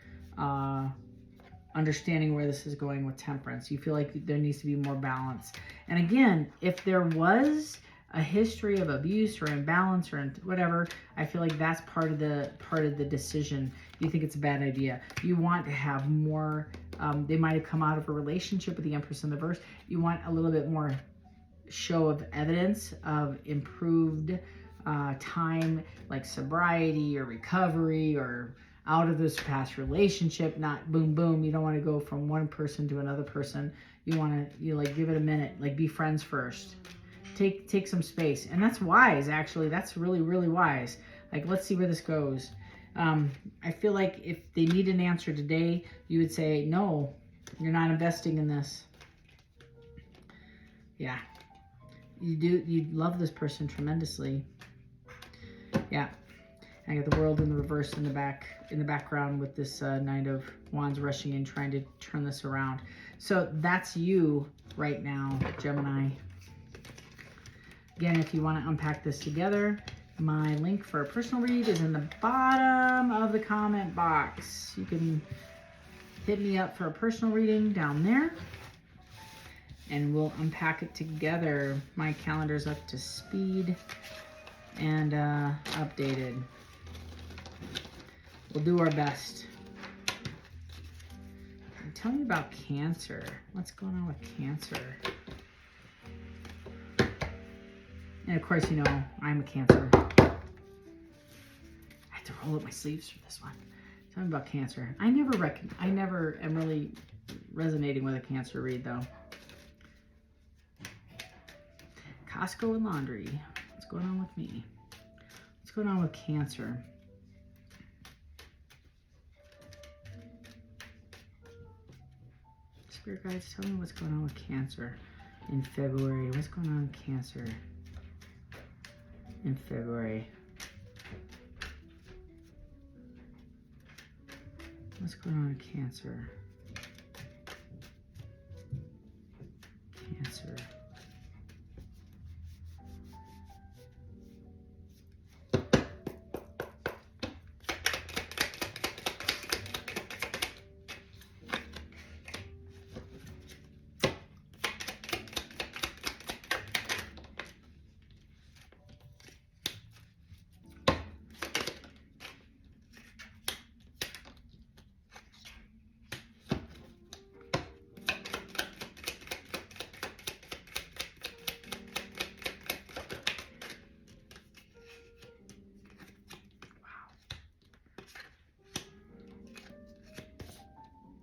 understanding where this is going with Temperance. You feel like there needs to be more balance. And again, if there was a history of abuse or imbalance or whatever, I feel like that's part of the decision. You think it's a bad idea. You want to have more. They might have come out of a relationship with the Empress in the verse. You want a little bit more show of evidence of improved time, like sobriety or recovery or out of this past relationship, not boom, boom. You don't want to go from one person to another person. You want to, like, give it a minute, like be friends first. Take some space. And that's wise, actually. That's really, really wise. Like, let's see where this goes. I feel like if they need an answer today, you would say, no, you're not investing in this. Yeah. You love this person tremendously. Yeah. I got the World in the reverse in the background with this Knight of Wands rushing in, trying to turn this around. So that's you right now, Gemini. Again, if you want to unpack this together, my link for a personal read is in the bottom of the comment box. You can hit me up for a personal reading down there, and we'll unpack it together. My calendar's up to speed and updated. We'll do our best. Tell me about Cancer. What's going on with Cancer? And of course, you know, I'm a Cancer. I have to roll up my sleeves for this one. Tell me about Cancer. I never am really resonating with a Cancer read, though. Costco and laundry. What's going on with me? What's going on with Cancer? Spirit guides, tell me what's going on with Cancer in February. What's going on with Cancer? in February. What's going on in Cancer? Cancer.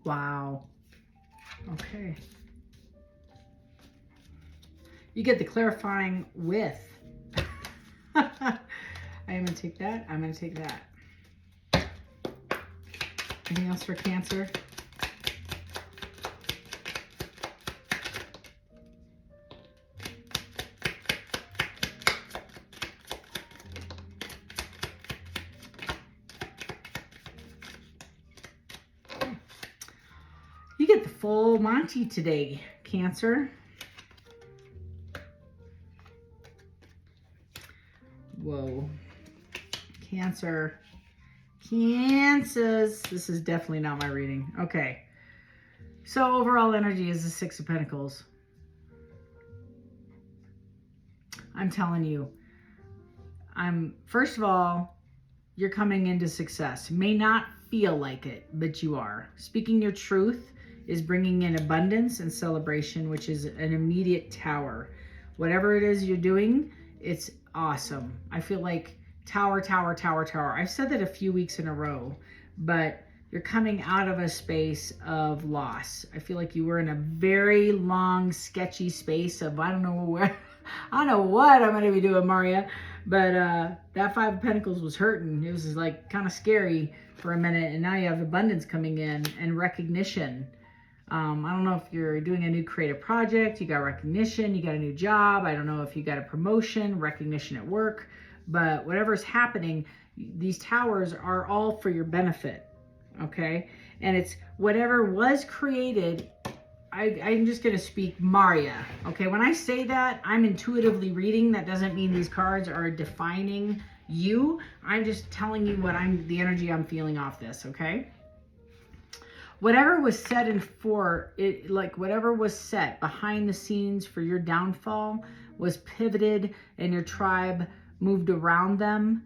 Wow. Okay. You get the clarifying with. I'm going to take that. I'm going to take that. Anything else for Cancer? You get the full Monty today, Cancer. Whoa. Cancer. Cancers. This is definitely not my reading. Okay. So overall energy is the Six of Pentacles. I'm telling you. First of all, you're coming into success. May not feel like it, but you are. Speaking your truth is bringing in abundance and celebration, which is an immediate tower. Whatever it is you're doing, it's awesome. I feel like tower, tower, tower, tower. I've said that a few weeks in a row, but you're coming out of a space of loss. I feel like you were in a very long, sketchy space of, I don't know where, I don't know what I'm going to be doing, Maria, but that Five of Pentacles was hurting. It was like kind of scary for a minute, and now you have abundance coming in and recognition. I don't know if you're doing a new creative project, you got recognition, you got a new job. I don't know if you got a promotion, recognition at work, but whatever's happening, these towers are all for your benefit, okay? And it's whatever was created. I'm just going to speak Maria, okay? When I say that, I'm intuitively reading. That doesn't mean these cards are defining you. I'm just telling you what the energy I'm feeling off this, okay? Whatever was set whatever was set behind the scenes for your downfall was pivoted, and your tribe moved around them,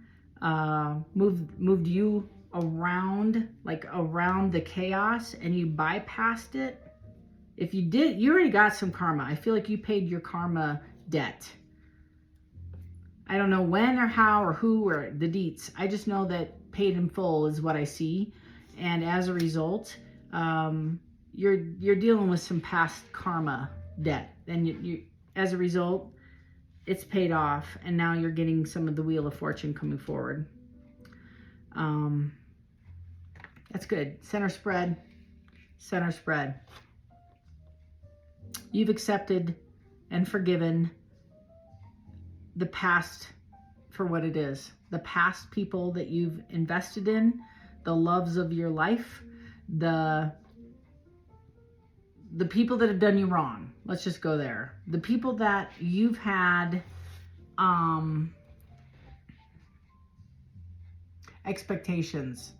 moved you around, like around the chaos, and you bypassed it. If you did, you already got some karma. I feel like you paid your karma debt. I don't know when or how or who or the deets. I just know that paid in full is what I see. And as a result, you're dealing with some past karma debt, and you as a result, it's paid off, and now you're getting some of the Wheel of Fortune coming forward. That's good. Center spread. Center spread. You've accepted and forgiven the past for what it is. The past people that you've invested in, the loves of your life, the people that have done you wrong. Let's just go there. The people that you've had expectations.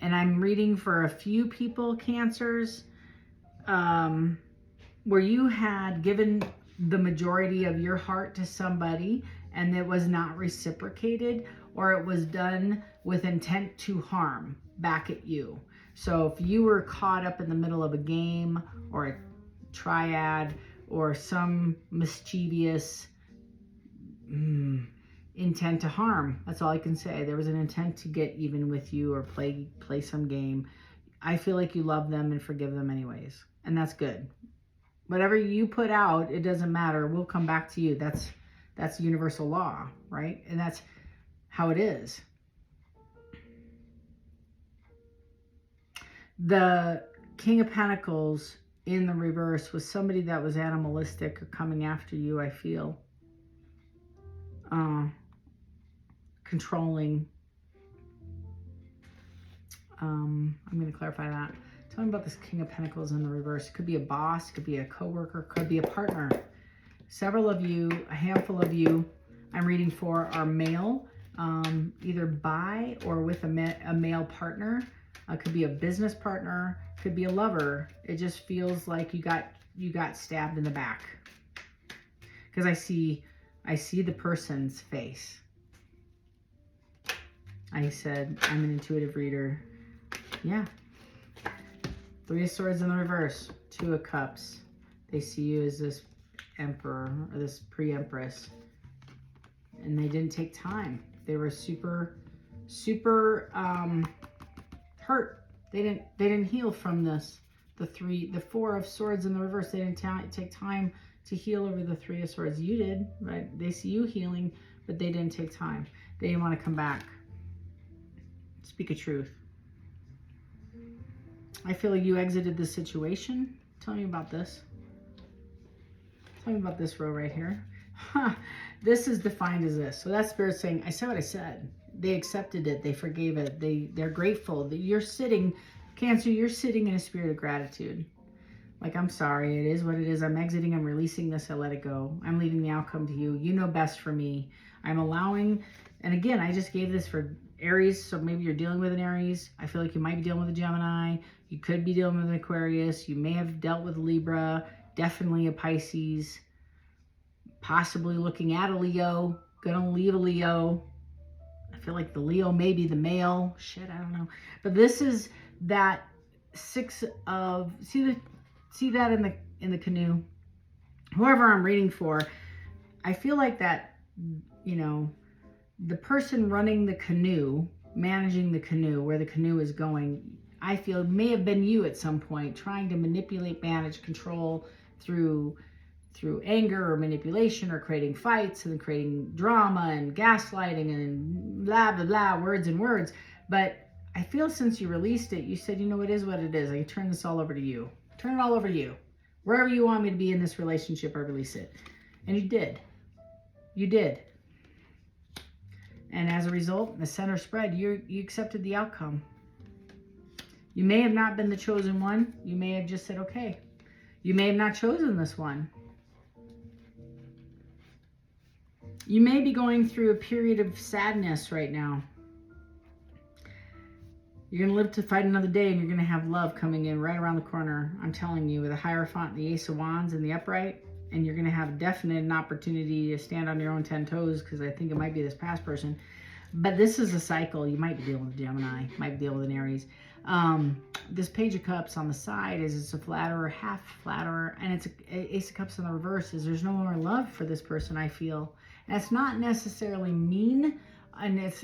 And I'm reading for a few people, Cancers, where you had given the majority of your heart to somebody and it was not reciprocated, or it was done with intent to harm back at you. So if you were caught up in the middle of a game or a triad or some mischievous intent to harm, that's all I can say. There was an intent to get even with you or play some game. I feel like you love them and forgive them anyways, and that's good. Whatever you put out, it doesn't matter. We'll come back to you. That's universal law, right? And that's how it is. The King of Pentacles in the reverse was somebody that was animalistic or coming after you, I feel. controlling. I'm going to clarify that. Tell me about this King of Pentacles in the reverse. It could be a boss, it could be a coworker, it could be a partner. Several of you, a handful of you, I'm reading for are male, either by or with a male partner. Could be a business partner, could be a lover. It just feels like you got stabbed in the back. Because I see the person's face. I said I'm an intuitive reader. Yeah. 3 of Swords in the reverse, 2 of Cups. They see you as this emperor or this pre-empress. And they didn't take time. They were super hurt. They didn't heal from this. The 4 of Swords in the reverse. They didn't take time to heal over the 3 of Swords. You did, right? They see you healing, but they didn't take time. They didn't want to come back. Speak a truth. I feel like you exited this situation. Tell me about this. Tell me about this row right here. This is defined as this. So that Spirit's saying, I said what I said. They accepted it. They forgave it. They're grateful. You're sitting, Cancer, you're sitting in a spirit of gratitude. Like, I'm sorry. It is what it is. I'm exiting. I'm releasing this. I let it go. I'm leaving the outcome to you. You know best for me. I'm allowing, and again, I just gave this for Aries, so maybe you're dealing with an Aries. I feel like you might be dealing with a Gemini. You could be dealing with an Aquarius. You may have dealt with Libra, definitely a Pisces, possibly looking at a Leo, gonna leave a Leo. I feel like the Leo may be the male. Shit, I don't know. But this is that 6 of, see that in the canoe? Whoever I'm reading for, I feel like that, you know, the person running the canoe, managing the canoe, where the canoe is going, I feel may have been you at some point, trying to manipulate, manage, control through anger or manipulation, or creating fights and creating drama and gaslighting and blah, blah, blah, words and words. But I feel since you released it, you said, you know, it is what it is. I turn this all over to you. Turn it all over to you. Wherever you want me to be in this relationship, I release it. And you did. You did. And as a result, the center spread, you accepted the outcome. You may have not been the chosen one. You may have just said, okay. You may have not chosen this one. You may be going through a period of sadness right now. You're going to live to fight another day, and you're going to have love coming in right around the corner. I'm telling you, with a Hierophant, the Ace of Wands, and the upright. And you're going to have definite an opportunity to stand on your own 10 toes, because I think it might be this past person. But this is a cycle. You might be dealing with Gemini, might be dealing with an Aries. This Page of Cups on the side it's a flatterer, half flatterer, and it's a Ace of Cups in the reverse. There's no more love for this person, I feel. And it's not necessarily mean, and it's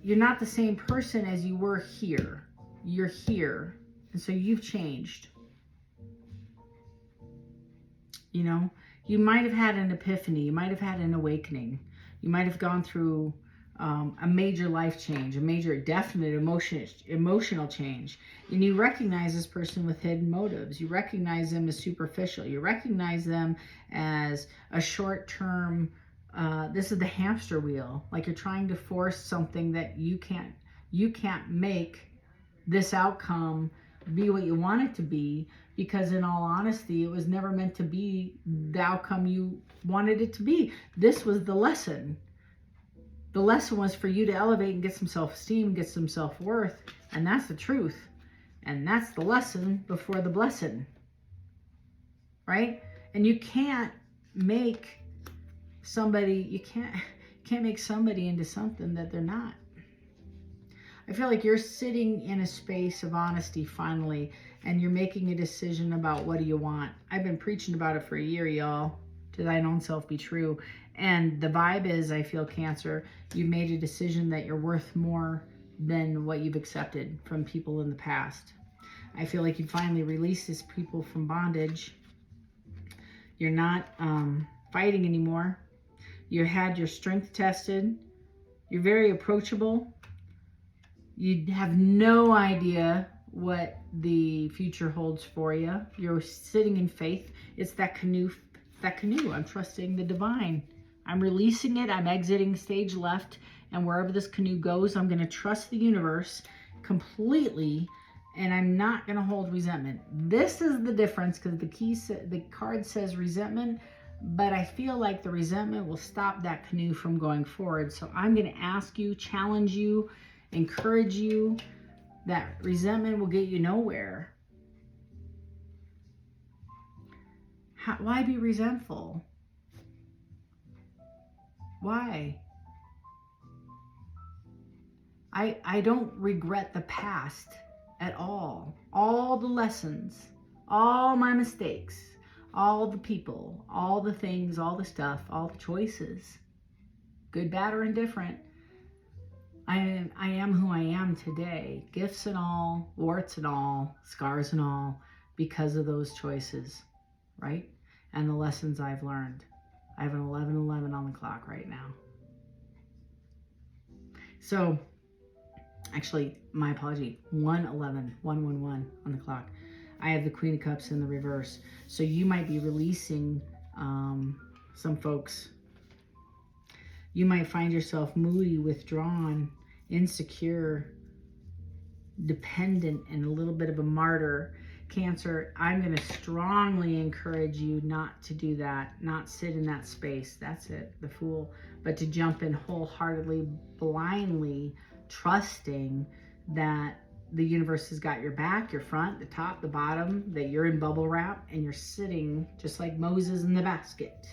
you're not the same person as you were here. You're here, and so you've changed. You know, you might have had an epiphany. You might have had an awakening. You might have gone through a major life change, a major definite emotional change. And you recognize this person with hidden motives. You recognize them as superficial. You recognize them as a short-term, this is the hamster wheel. Like you're trying to force something that you can't make this outcome be what you want it to be, because in all honesty, it was never meant to be the outcome you wanted it to be. This was the lesson. The lesson was for you to elevate and get some self-esteem, get some self-worth, and that's the truth. And that's the lesson before the blessing, right? And you can't make somebody, you can't make somebody into something that they're not. I feel like you're sitting in a space of honesty finally, and you're making a decision about what do you want. I've been preaching about it for a year, y'all. To thine own self be true. And the vibe is, I feel, Cancer, you've made a decision that you're worth more than what you've accepted from people in the past. I feel like you finally released these people from bondage. You're not fighting anymore. You had your strength tested. You're very approachable. You have no idea what the future holds for you. You're sitting in faith. It's that canoe that canoe. I'm trusting the divine. I'm releasing it. I'm exiting stage left. And wherever this canoe goes, I'm going to trust the universe completely. And I'm not going to hold resentment. This is the difference, because the card says resentment. But I feel like the resentment will stop that canoe from going forward. So I'm going to ask you, challenge you, encourage you, that resentment will get you nowhere. Why be resentful? Why? I don't regret the past at all. All the lessons, all my mistakes, all the people, all the things, all the stuff, all the choices, good, bad, or indifferent. I am who I am today, gifts and all, warts and all, scars and all, because of those choices, right? And the lessons I've learned. I have an 11:11 on the clock right now. So, actually, my apology, 1:11, 1:11 on the clock. I have the Queen of Cups in the reverse. So you might be releasing some folks. You might find yourself moody, withdrawn, insecure, dependent, and a little bit of a martyr. Cancer, I'm going to strongly encourage you not to do that, not sit in that space. That's it, the Fool. But to jump in wholeheartedly, blindly, trusting that the universe has got your back, your front, the top, the bottom, that you're in bubble wrap and you're sitting just like Moses in the basket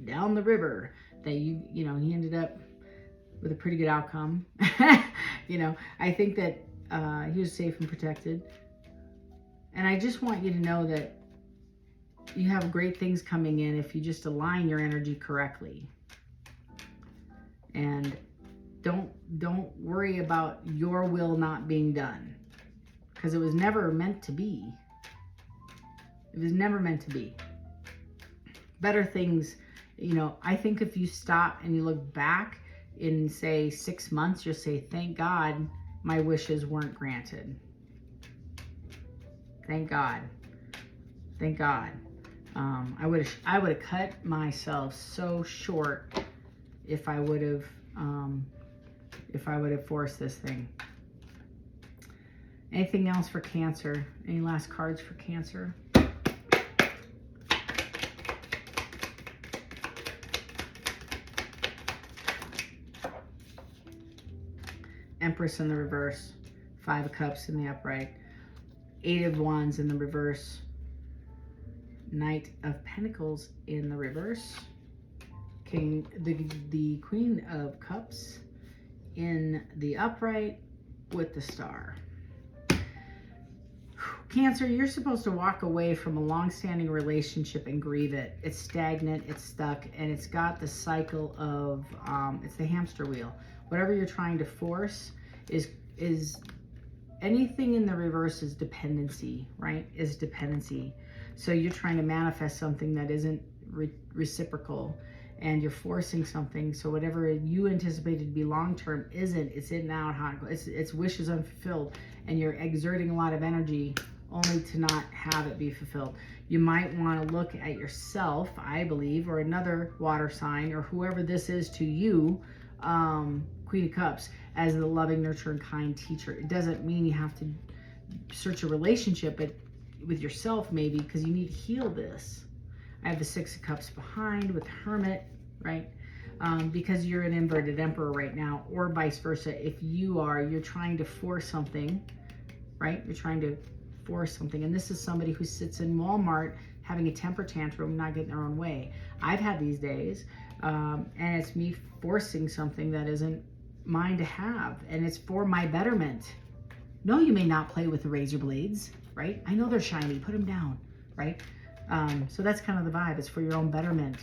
down the river, that you know, he ended up with a pretty good outcome. You know, I think that he was safe and protected. And I just want you to know that you have great things coming in if you just align your energy correctly. And don't worry about your will not being done, because it was never meant to be. It was never meant to be. Better things, you know, I think if you stop and you look back in, say, 6 months, you'll say, thank God my wishes weren't granted. Thank God. Thank God. I would have cut myself so short if I would have forced this thing. Anything else for Cancer? Any last cards for Cancer? Empress in the reverse, 5 of Cups in the upright, 8 of Wands in the reverse, Knight of Pentacles in the reverse, the Queen of Cups in the upright with the Star. Cancer, you're supposed to walk away from a long-standing relationship and grieve it. It's stagnant, it's stuck, and it's got the cycle of, it's the hamster wheel. Whatever you're trying to force is anything in the reverse is dependency, right? Is dependency. So you're trying to manifest something that isn't reciprocal, and you're forcing something. So whatever you anticipated to be long-term isn't. It's in and out. It's wishes unfulfilled, and you're exerting a lot of energy only to not have it be fulfilled. You might want to look at yourself, I believe, or another water sign, or whoever this is to you, Queen of Cups, as the loving, nurturing, kind teacher. It doesn't mean you have to search a relationship, but with yourself maybe, because you need to heal this. I have the 6 of Cups behind with the Hermit, right? Because you're an inverted Emperor right now, or vice versa. If you're trying to force something, right? You're trying to force something. And this is somebody who sits in Walmart having a temper tantrum, not getting their own way. I've had these days, and it's me forcing something that isn't mine to have, and it's for my betterment. No, you may not play with the razor blades, right? I know they're shiny, put them down, right? So that's kind of the vibe. It's for your own betterment.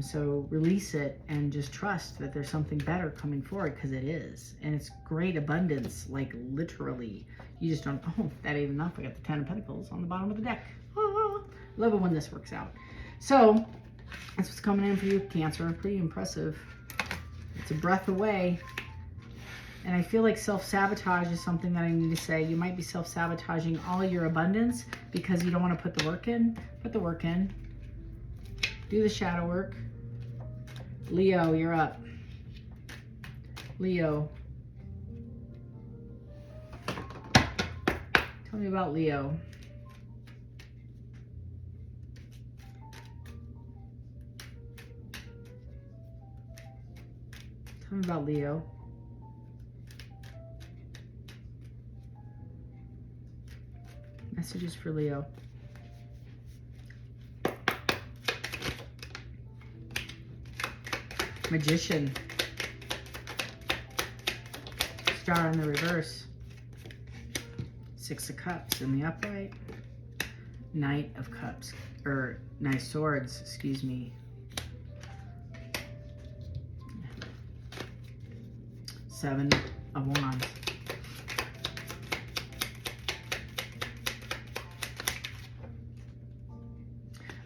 So release it and just trust that there's something better coming forward, because it is. And it's great abundance, like literally. You just don't, oh, that ain't enough. I got the 10 of Pentacles on the bottom of the deck. Ah, love it when this works out. So that's what's coming in for you, Cancer. Pretty impressive. It's a breath away. And I feel like self-sabotage is something that I need to say. You might be self-sabotaging all your abundance because you don't want to put the work in. Put the work in. Do the shadow work. Leo, you're up. Leo. Tell me about Leo. Tell me about Leo. Messages for Leo. Magician. Star in the reverse. Six of Cups in the upright. Knight of Cups, or Knight of Swords, excuse me. Seven of Wands.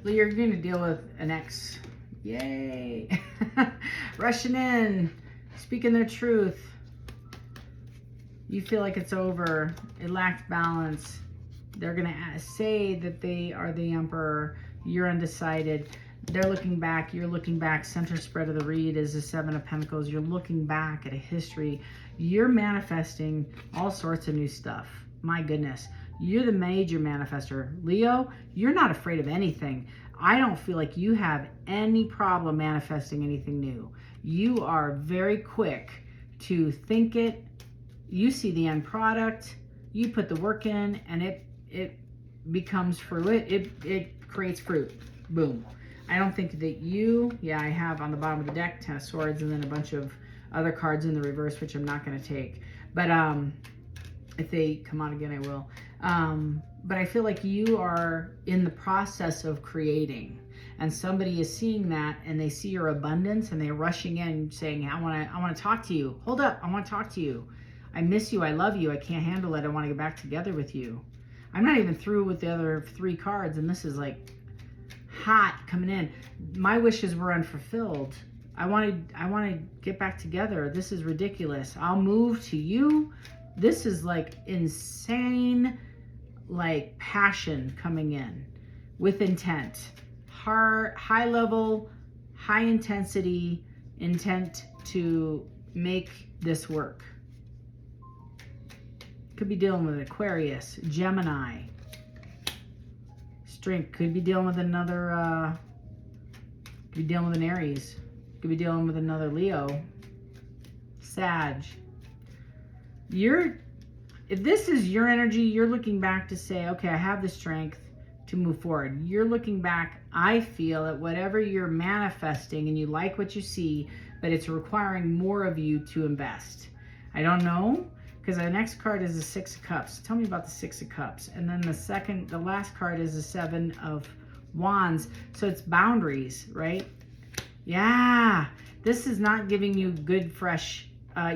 Well, you're going to deal with an ex. Yay! Rushing in, speaking their truth. You feel like it's over. It lacked balance. They're going to say that they are the Emperor. You're undecided. They're looking back. You're looking back. Center spread of the reed is the Seven of Pentacles. You're looking back at a history. You're manifesting all sorts of new stuff. My goodness. You're the major manifester. Leo, you're not afraid of anything. I don't feel like you have any problem manifesting anything new. You are very quick to think it. You see the end product. You put the work in, and it becomes fruit. It creates fruit. Boom. I don't think that you, yeah, I have on the bottom of the deck 10 of Swords and then a bunch of other cards in the reverse, which I'm not going to take. But if they come out again, I will. But I feel like you are in the process of creating, and somebody is seeing that, and they see your abundance, and they're rushing in saying, I want to talk to you. Hold up. I want to talk to you. I miss you. I love you. I can't handle it. I want to get back together with you. I'm not even through with the other 3 cards, and this is like hot coming in. My wishes were unfulfilled. I want to get back together. This is ridiculous. I'll move to you. This is like insane, like passion coming in with intent. High level, high intensity, intent to make this work. Could be dealing with Aquarius, Gemini. Strength. Could be dealing with another, could be dealing with an Aries. Could be dealing with another Leo. Sag. If this is your energy, you're looking back to say, okay, I have the strength to move forward. You're looking back, I feel, at whatever you're manifesting, and you like what you see, but it's requiring more of you to invest. I don't know, because the next card is the Six of Cups. Tell me about the Six of Cups. And then the last card is the Seven of Wands. So it's boundaries, right? Yeah, this is not giving you good, fresh.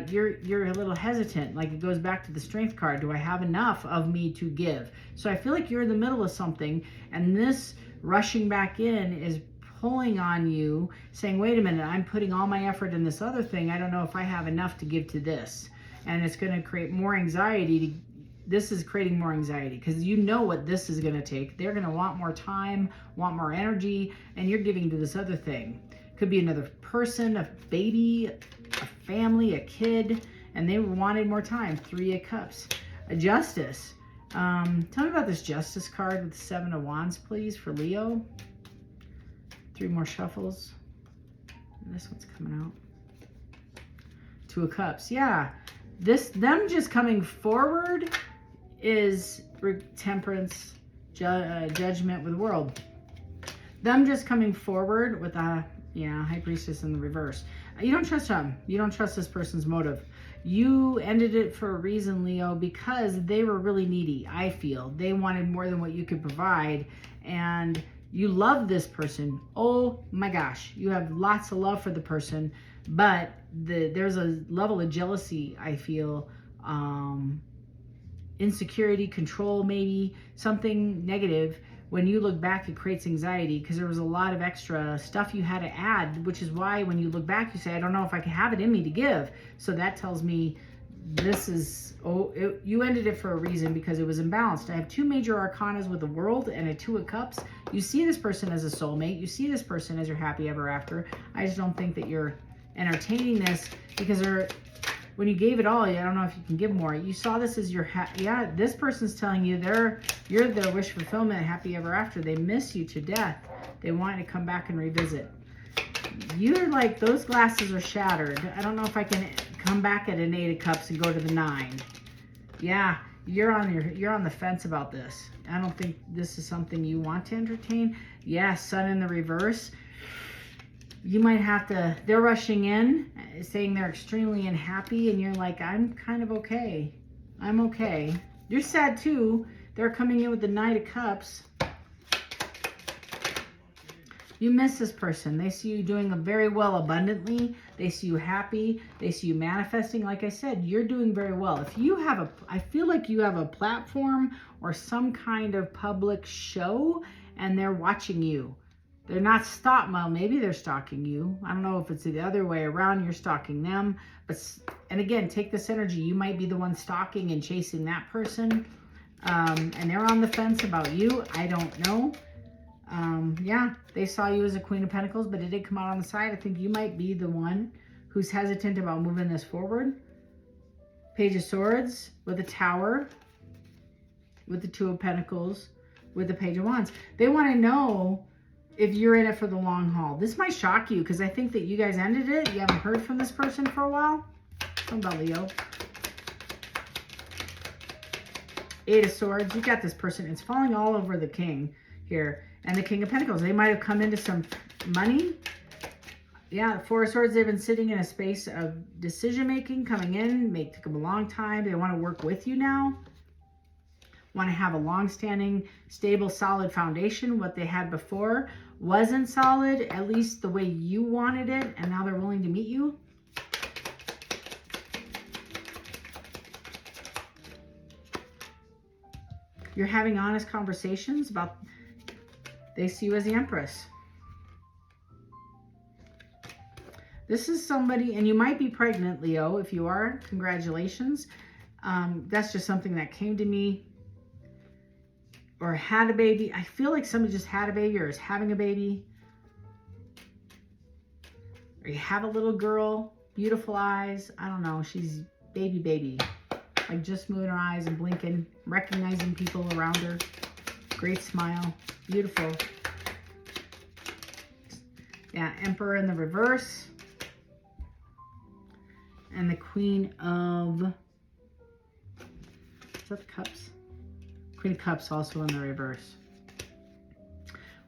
You're a little hesitant. Like, it goes back to the Strength card. Do I have enough of me to give? So I feel like you're in the middle of something, and this rushing back in is pulling on you, saying, wait a minute, I'm putting all my effort in this other thing. I don't know if I have enough to give to this. And it's going to create more anxiety. This is creating more anxiety because you know what this is going to take. They're going to want more time, want more energy, and you're giving to this other thing. Could be another person, a baby, a family, a kid, and they wanted more time. Three of Cups. A Justice. Tell me about this Justice card with the Seven of Wands, please, for Leo. 3 more shuffles. And this one's coming out. 2 of Cups. Yeah. Them just coming forward is temperance, judgment with the world. Them just coming forward with a High Priestess in the reverse. You don't trust them. You don't trust this person's motive. You ended it for a reason, Leo, because they were really needy, I feel. They wanted more than what you could provide, and you love this person. Oh my gosh. You have lots of love for the person, but there's a level of jealousy, I feel, insecurity, control, maybe something negative. When you look back, it creates anxiety because there was a lot of extra stuff you had to add, which is why when you look back, you say, I don't know if I can have it in me to give. So that tells me this is, you ended it for a reason because it was imbalanced. I have 2 major arcanas with the World and a 2 of Cups. You see this person as a soulmate. You see this person as your happy ever after. I just don't think that you're entertaining this because when you gave it all, I don't know if you can give more. You saw this as your, yeah, this person's telling you you're their wish fulfillment, happy ever after. They miss you to death. They want you to come back and revisit. You're like, those glasses are shattered. I don't know if I can come back at an 8 of Cups and go to the 9. Yeah, you're on the fence about this. I don't think this is something you want to entertain. Yeah, Sun in the reverse. You might have to, they're rushing in, saying they're extremely unhappy, and you're like, I'm kind of okay. I'm okay. You're sad too. They're coming in with the Knight of Cups. You miss this person. They see you doing very well abundantly. They see you happy. They see you manifesting. Like I said, you're doing very well. If you have I feel like you have a platform or some kind of public show and they're watching you. They're not well, maybe they're stalking you. I don't know if it's the other way around. You're stalking them. And again, take this energy. You might be the one stalking and chasing that person. And they're on the fence about you. I don't know. Yeah, they saw you as a Queen of Pentacles, but it did come out on the side. I think you might be the one who's hesitant about moving this forward. Page of Swords with a Tower, with the 2 of Pentacles, with the Page of Wands. They want to know if you're in it for the long haul. This might shock you because I think that you guys ended it. You haven't heard from this person for a while. What about Leo? 8 of Swords. You got this person. It's falling all over the King here. And the King of Pentacles. They might have come into some money. Yeah, 4 of Swords. They've been sitting in a space of decision-making, coming in. Took them a long time. They want to work with you now. Want to have a long-standing, stable, solid foundation. What they had before wasn't solid, at least the way you wanted it. And now they're willing to meet you. You're having honest conversations about... They see you as the Empress. This is somebody, and you might be pregnant, Leo. If you are, congratulations. That's just something that came to me. Or had a baby. I feel like somebody just had a baby or is having a baby. Or you have a little girl, beautiful eyes. I don't know. She's baby. Like just moving her eyes and blinking, recognizing people around her. Great smile. Beautiful. Yeah, Emperor in the reverse. And the Queen of... Is that the Cups? Queen of Cups also in the reverse.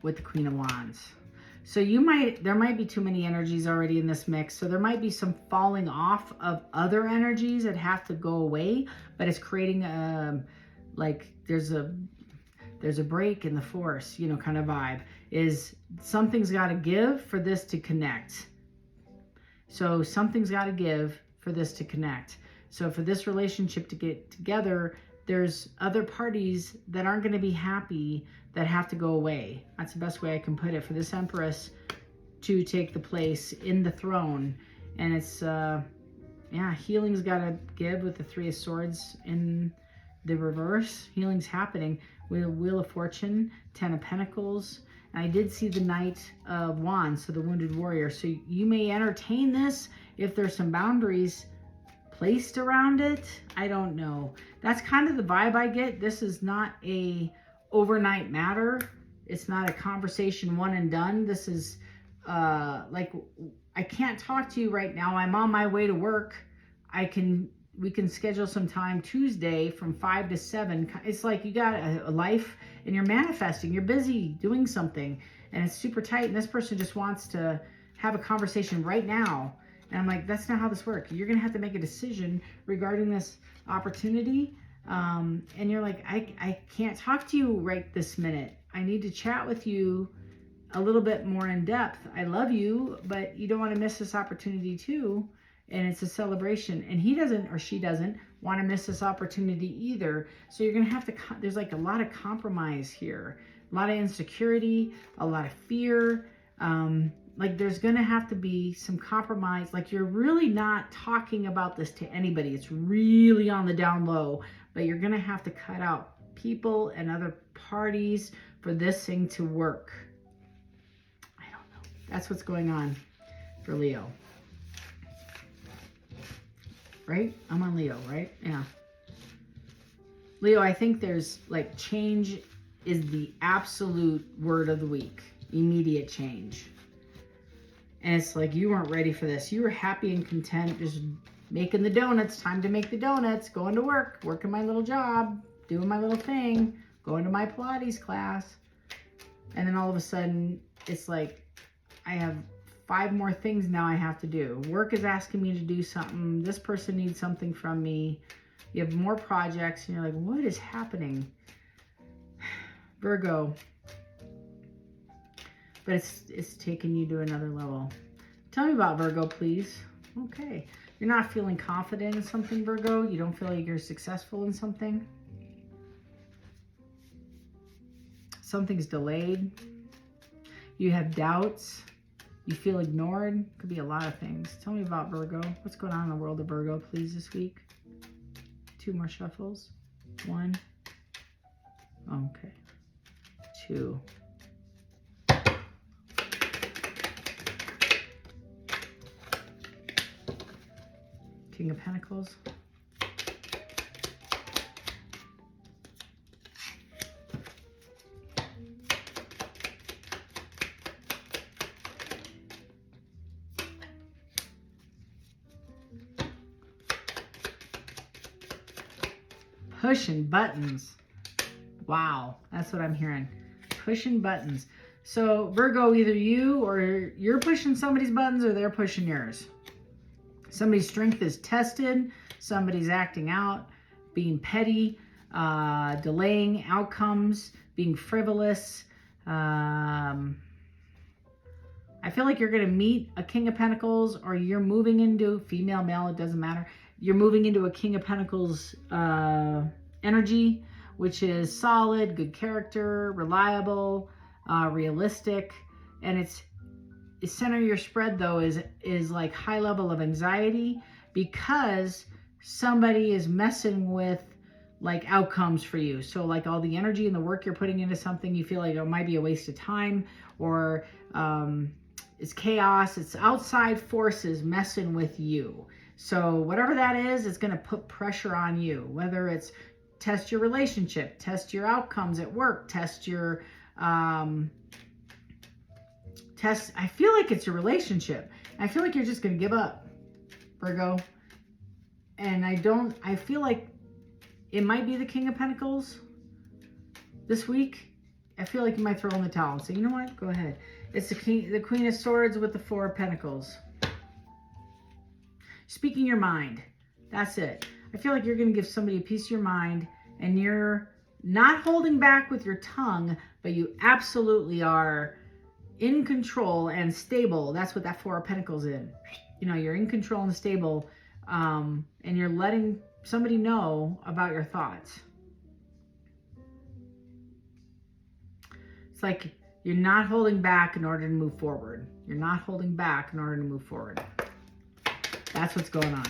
With the Queen of Wands. So there might be too many energies already in this mix. So there might be some falling off of other energies that have to go away. But it's creating like there's a break in the force, you know, kind of vibe. Is something's got to give for this to connect. So something's got to give for this to connect. So for this relationship to get together, there's other parties that aren't going to be happy that have to go away. That's the best way I can put it. For this Empress to take the place in the throne. And it's, yeah, healing's got to give with the 3 of Swords in the reverse. Healing's happening with a Wheel of Fortune, 10 of Pentacles. And I did see the Knight of Wands, so the Wounded Warrior. So you may entertain this if there's some boundaries placed around it. I don't know. That's kind of the vibe I get. This is not a overnight matter. It's not a conversation one and done. This is like, I can't talk to you right now. I'm on my way to work. We can schedule some time Tuesday from 5 to 7. It's like you got a life and you're manifesting. You're busy doing something and it's super tight. And this person just wants to have a conversation right now. And I'm like, that's not how this works. You're going to have to make a decision regarding this opportunity. And you're like, I can't talk to you right this minute. I need to chat with you a little bit more in depth. I love you, but you don't want to miss this opportunity too. And it's a celebration. And he doesn't, or she doesn't, want to miss this opportunity either. So you're going to have to, there's like a lot of compromise here. A lot of insecurity, a lot of fear. like there's going to have to be some compromise. Like you're really not talking about this to anybody. It's really on the down low, but you're going to have to cut out people and other parties for this thing to work. I don't know. That's what's going on for Leo. Right? I'm on Leo, right? Yeah. Leo, I think there's like change is the absolute word of the week. Immediate change. And it's like you weren't ready for this. You were happy and content just making the donuts. Time to make the donuts. Going to work. Working my little job. Doing my little thing. Going to my Pilates class. And then all of a sudden, it's like I have 5 more things now I have to do. Work is asking me to do something. This person needs something from me. You have more projects. And you're like, what is happening? Virgo. But it's taking you to another level. Tell me about Virgo, please. Okay. You're not feeling confident in something, Virgo. You don't feel like you're successful in something. Something's delayed. You have doubts. You feel ignored. Could be a lot of things. Tell me about Virgo. What's going on in the world of Virgo, please, this week? 2 more shuffles. 1. Okay. 2. King of Pentacles. Pushing buttons. Wow, that's what I'm hearing. Pushing buttons. So Virgo, either you or you're pushing somebody's buttons or they're pushing yours. Somebody's strength is tested. Somebody's acting out, being petty, delaying outcomes, being frivolous. I feel like you're going to meet a King of Pentacles, or you're moving into female, male, it doesn't matter. You're moving into a King of Pentacles energy, which is solid, good character, reliable, realistic, and it's center of your spread though is like high level of anxiety because somebody is messing with like outcomes for you. So like all the energy and the work you're putting into something, you feel like it might be a waste of time, or it's chaos. It's outside forces messing with you. So whatever that is, it's going to put pressure on you, whether it's test your relationship, test your outcomes at work, test your I feel like it's your relationship. I feel like you're just going to give up, Virgo. And I feel like it might be the King of Pentacles this week. I feel like you might throw in the towel and say, you know what? Go ahead. It's the Queen of Swords with the 4 of Pentacles. Speaking your mind. That's it. I feel like you're going to give somebody a piece of your mind, and you're not holding back with your tongue, but you absolutely are in control and stable. That's what that 4 of Pentacles in. You know, you're in control and stable, and you're letting somebody know about your thoughts. It's like you're not holding back in order to move forward. You're not holding back in order to move forward. That's what's going on.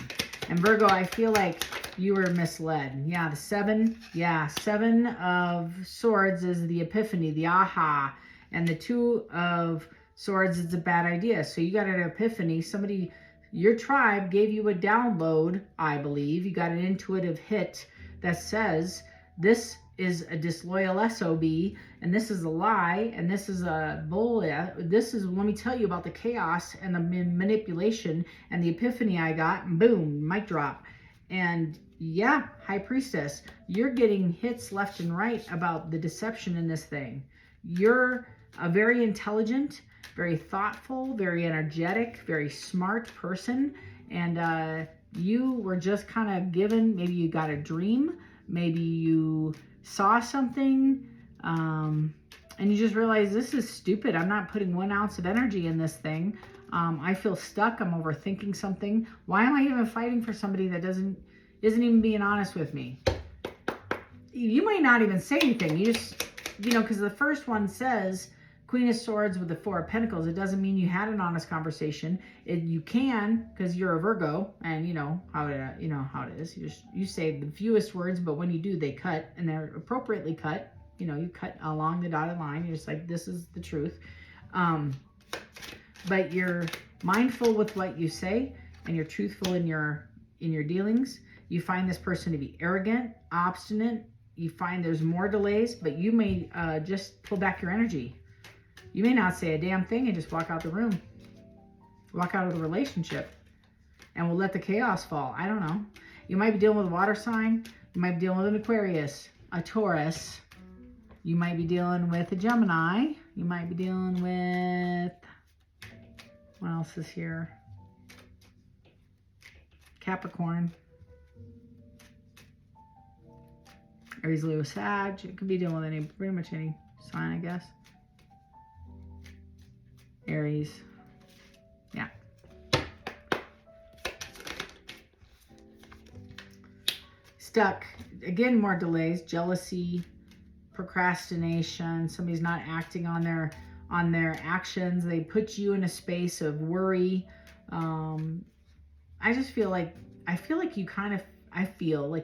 And Virgo, I feel like you were misled. Yeah, the 7. Yeah, 7 of Swords is the epiphany, the aha. And the 2 of Swords is a bad idea. So you got an epiphany. Somebody, your tribe gave you a download, I believe. You got an intuitive hit that says this is a disloyal SOB, and this is a lie, and this is a bull. This is, let me tell you about the chaos and the manipulation and the epiphany I got, and boom, mic drop. And yeah, High Priestess, you're getting hits left and right about the deception in this thing. You're a very intelligent, very thoughtful, very energetic, very smart person. And you were just kind of given, maybe you got a dream, maybe you saw something, and you just realized this is stupid. I'm not putting 1 ounce of energy in this thing. I feel stuck. I'm overthinking something. Why am I even fighting for somebody that isn't even being honest with me? You might not even say anything. You just, you know, because the first one says Queen of Swords with the Four of Pentacles. It doesn't mean you had an honest conversation. You can, because you're a Virgo, and you know how it is. You say the fewest words, but when you do, they cut, and they're appropriately cut. You know, you cut along the dotted line. You're just like, this is the truth. But you're mindful with what you say, and you're truthful in your dealings. You find this person to be arrogant, obstinate. You find there's more delays, but you may just pull back your energy. You may not say a damn thing and just walk out the room. Walk out of the relationship. And we'll let the chaos fall. I don't know. You might be dealing with a water sign. You might be dealing with an Aquarius, a Taurus. You might be dealing with a Gemini. You might be dealing with... What else is here? Capricorn. Aries, Leo, Sag. It could be dealing with pretty much any sign, I guess. Aries. Yeah. Stuck. Again, more delays, jealousy, procrastination. Somebody's not acting on their actions. They put you in a space of worry. I just feel like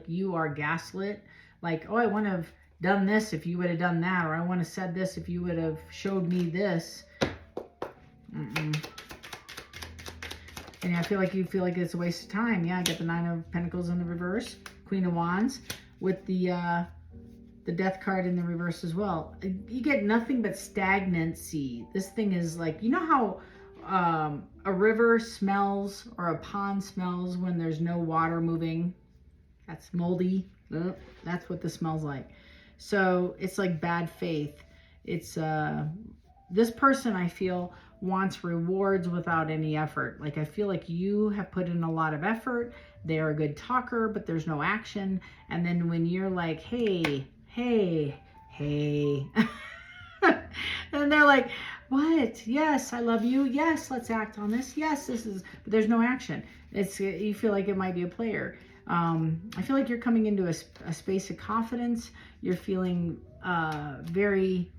you are gaslit. Like, oh, I wouldn't have done this if you would have done that, or I wouldn't have said this if you would have showed me this. And I feel like you feel like it's a waste of time. Yeah, I get the Nine of Pentacles in the reverse, Queen of Wands with the Death card in the reverse as well. You get nothing but stagnancy. This thing is like, you know how a river smells or a pond smells when there's no water moving? That's moldy. That's what this smells like. So it's like bad faith. It's this person, I feel, wants rewards without any effort. Like, I feel like you have put in a lot of effort. They're a good talker, but there's no action. And then when you're like, hey, and they're like, what? Yes, I love you. Yes, let's act on this. Yes, this is, but there's no action. You feel like it might be a player. I feel like you're coming into a space of confidence. You're feeling very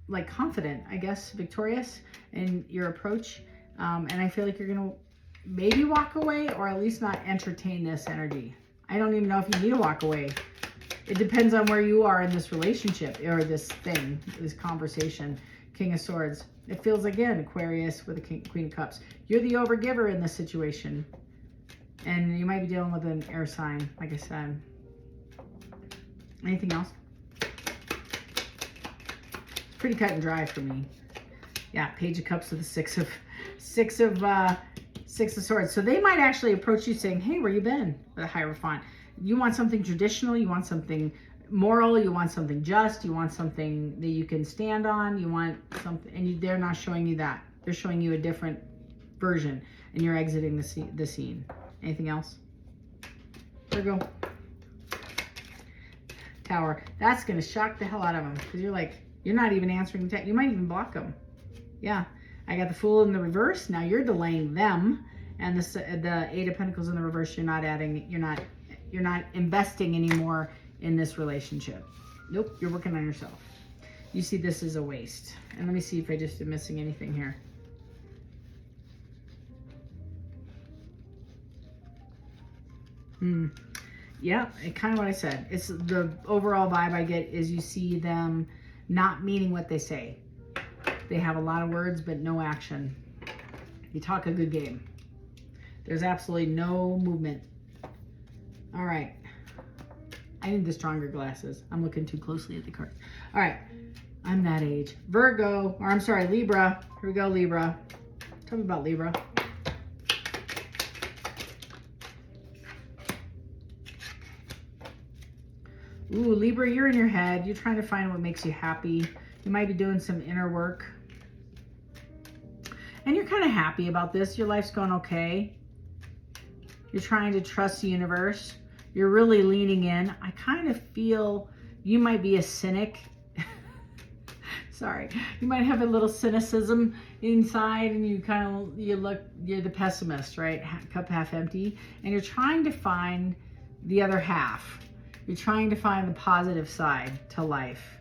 like confident, I guess, victorious in your approach. And I feel like you're going to maybe walk away, or at least not entertain this energy. I don't even know if you need to walk away. It depends on where you are in this relationship or this thing, this conversation. King of Swords. It feels, again, Aquarius with the Queen of Cups. You're the overgiver in this situation. And you might be dealing with an air sign, like I said. Anything else? Pretty cut and dry for me. Yeah, Page of Cups with the Six of Swords. So they might actually approach you saying, hey, where you been? With a Hierophant. You want something traditional, you want something moral, you want something just, you want something that you can stand on, you want something, and they're not showing you that. They're showing you a different version, and you're exiting the scene. Anything else? Virgo. Tower. That's going to shock the hell out of them, because you're like, you're not even answering the text. You might even block them. Yeah. I got the Fool in the reverse. Now you're delaying them. And the Eight of Pentacles in the reverse, you're not investing anymore in this relationship. Nope, you're working on yourself. You see this as a waste. And let me see if I just am missing anything here. Yeah, kind of what I said. It's the overall vibe I get is you see them not meaning what they say. They have a lot of words, but no action. You talk a good game. There's absolutely no movement. All right. I need the stronger glasses. I'm looking too closely at the cards. All right. I'm that age. Virgo, or I'm sorry, Libra. Here we go, Libra. Tell me about Libra. Ooh, Libra, you're in your head. You're trying to find what makes you happy. You might be doing some inner work. And you're kind of happy about this. Your life's going okay. You're trying to trust the universe. You're really leaning in. I kind of feel you might be a cynic. Sorry. You might have a little cynicism inside, and you're the pessimist, right? Cup half empty. And you're trying to find the other half. You're trying to find the positive side to life.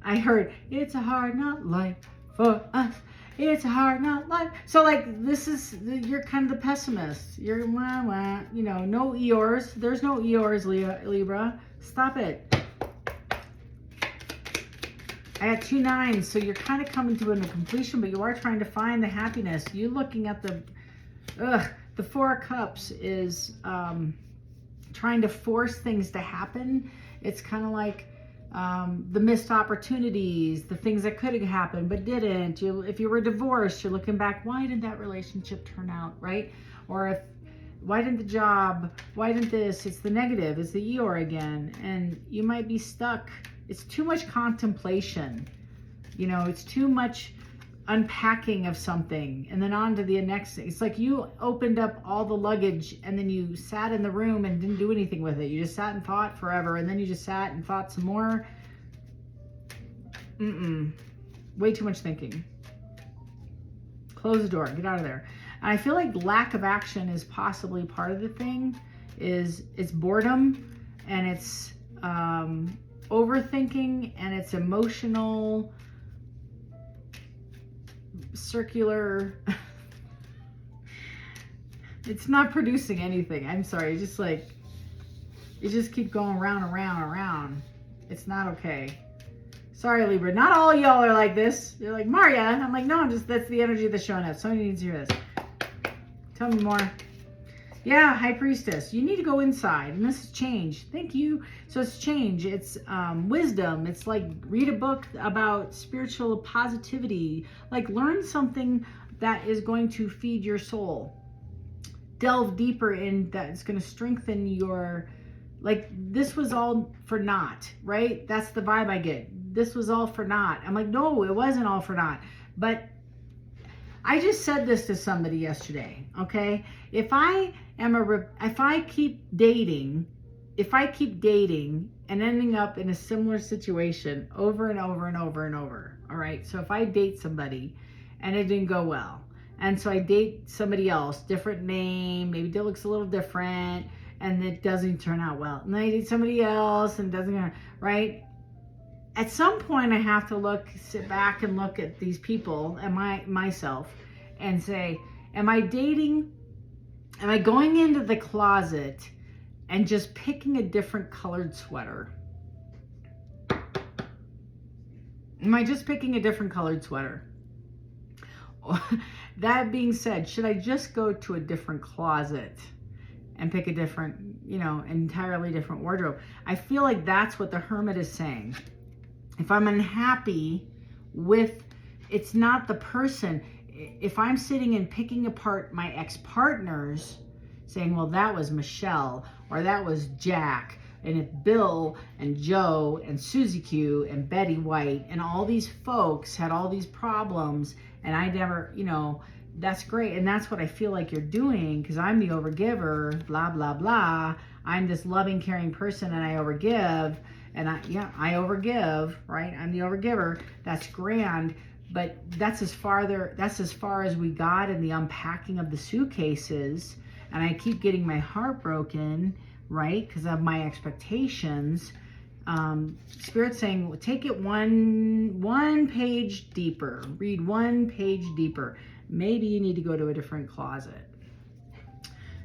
I heard, it's a hard not life for us. It's a hard not life. So like, this is, you're kind of the pessimist. You're, wah, wah, you know, no Eeyores. There's no Eeyores, Libra. Stop it. I got 2 9s, so you're kind of coming to a completion, but you are trying to find the happiness. You're looking at the 4 of Cups is trying to force things to happen. It's kind of like the missed opportunities, the things that could have happened but didn't. If you were divorced, you're looking back, why did that relationship turn out, right? Or why didn't the job, why didn't this? It's the negative, it's the Eeyore again, and you might be stuck. It's too much contemplation, you know, it's too much unpacking of something and then on to the next thing. It's like you opened up all the luggage and then you sat in the room and didn't do anything with it. You just sat and thought forever, and then you just sat and thought some more. Way too much thinking. Close the door, get out of there. And I feel like lack of action is possibly part of the thing. It's boredom, and it's overthinking, and it's emotional circular. It's not producing anything. I'm sorry. Just like, you just keep going round and round and round. It's not okay. Sorry, Libra. Not all y'all are like this. You're like, Maria. I'm like, no, that's the energy that's showing up. Somebody needs to hear this. Tell me more. Yeah, High Priestess. You need to go inside, and this is change. Thank you. So it's change. It's wisdom. It's like read a book about spiritual positivity. Like learn something that is going to feed your soul. Delve deeper in that. It's going to strengthen your, like, this was all for naught, right? That's the vibe I get. This was all for naught. I'm like, no, it wasn't all for naught. But I just said this to somebody yesterday, okay? If I keep dating and ending up in a similar situation over and over and over and over, all right? So if I date somebody and it didn't go well, and so I date somebody else, different name, maybe it looks a little different, and it doesn't turn out well. And then I date somebody else and it doesn't, right? At some point I have to sit back and look at these people and myself and say, am I going into the closet and just picking a different colored sweater? Am I just picking a different colored sweater? That being said, should I just go to a different closet and pick a different, entirely different wardrobe? I feel like that's what the Hermit is saying. If I'm unhappy with, it's not the person. If I'm sitting and picking apart my ex-partners, saying, well, that was Michelle, or that was Jack, and if Bill and Joe and Susie Q and Betty White and all these folks had all these problems, and I never, that's great. And that's what I feel like you're doing, because I'm the overgiver, blah, blah, blah. I'm this loving, caring person, and I overgive. And I overgive, right? I'm the overgiver. That's grand. But that's as far as we got in the unpacking of the suitcases. And I keep getting my heart broken, right? Because of my expectations. Spirit saying, well, take it one page deeper. Read one page deeper. Maybe you need to go to a different closet,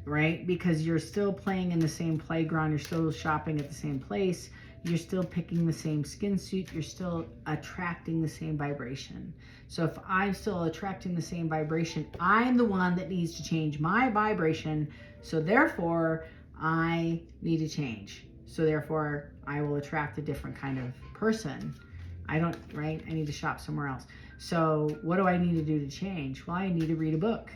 right? Because you're still playing in the same playground. You're still shopping at the same place. You're still picking the same skin suit. You're still attracting the same vibration. So if I'm still attracting the same vibration, I'm the one that needs to change my vibration. So therefore, I need to change. So therefore, I will attract a different kind of person. I need to shop somewhere else. So what do I need to do to change? Well, I need to read a book.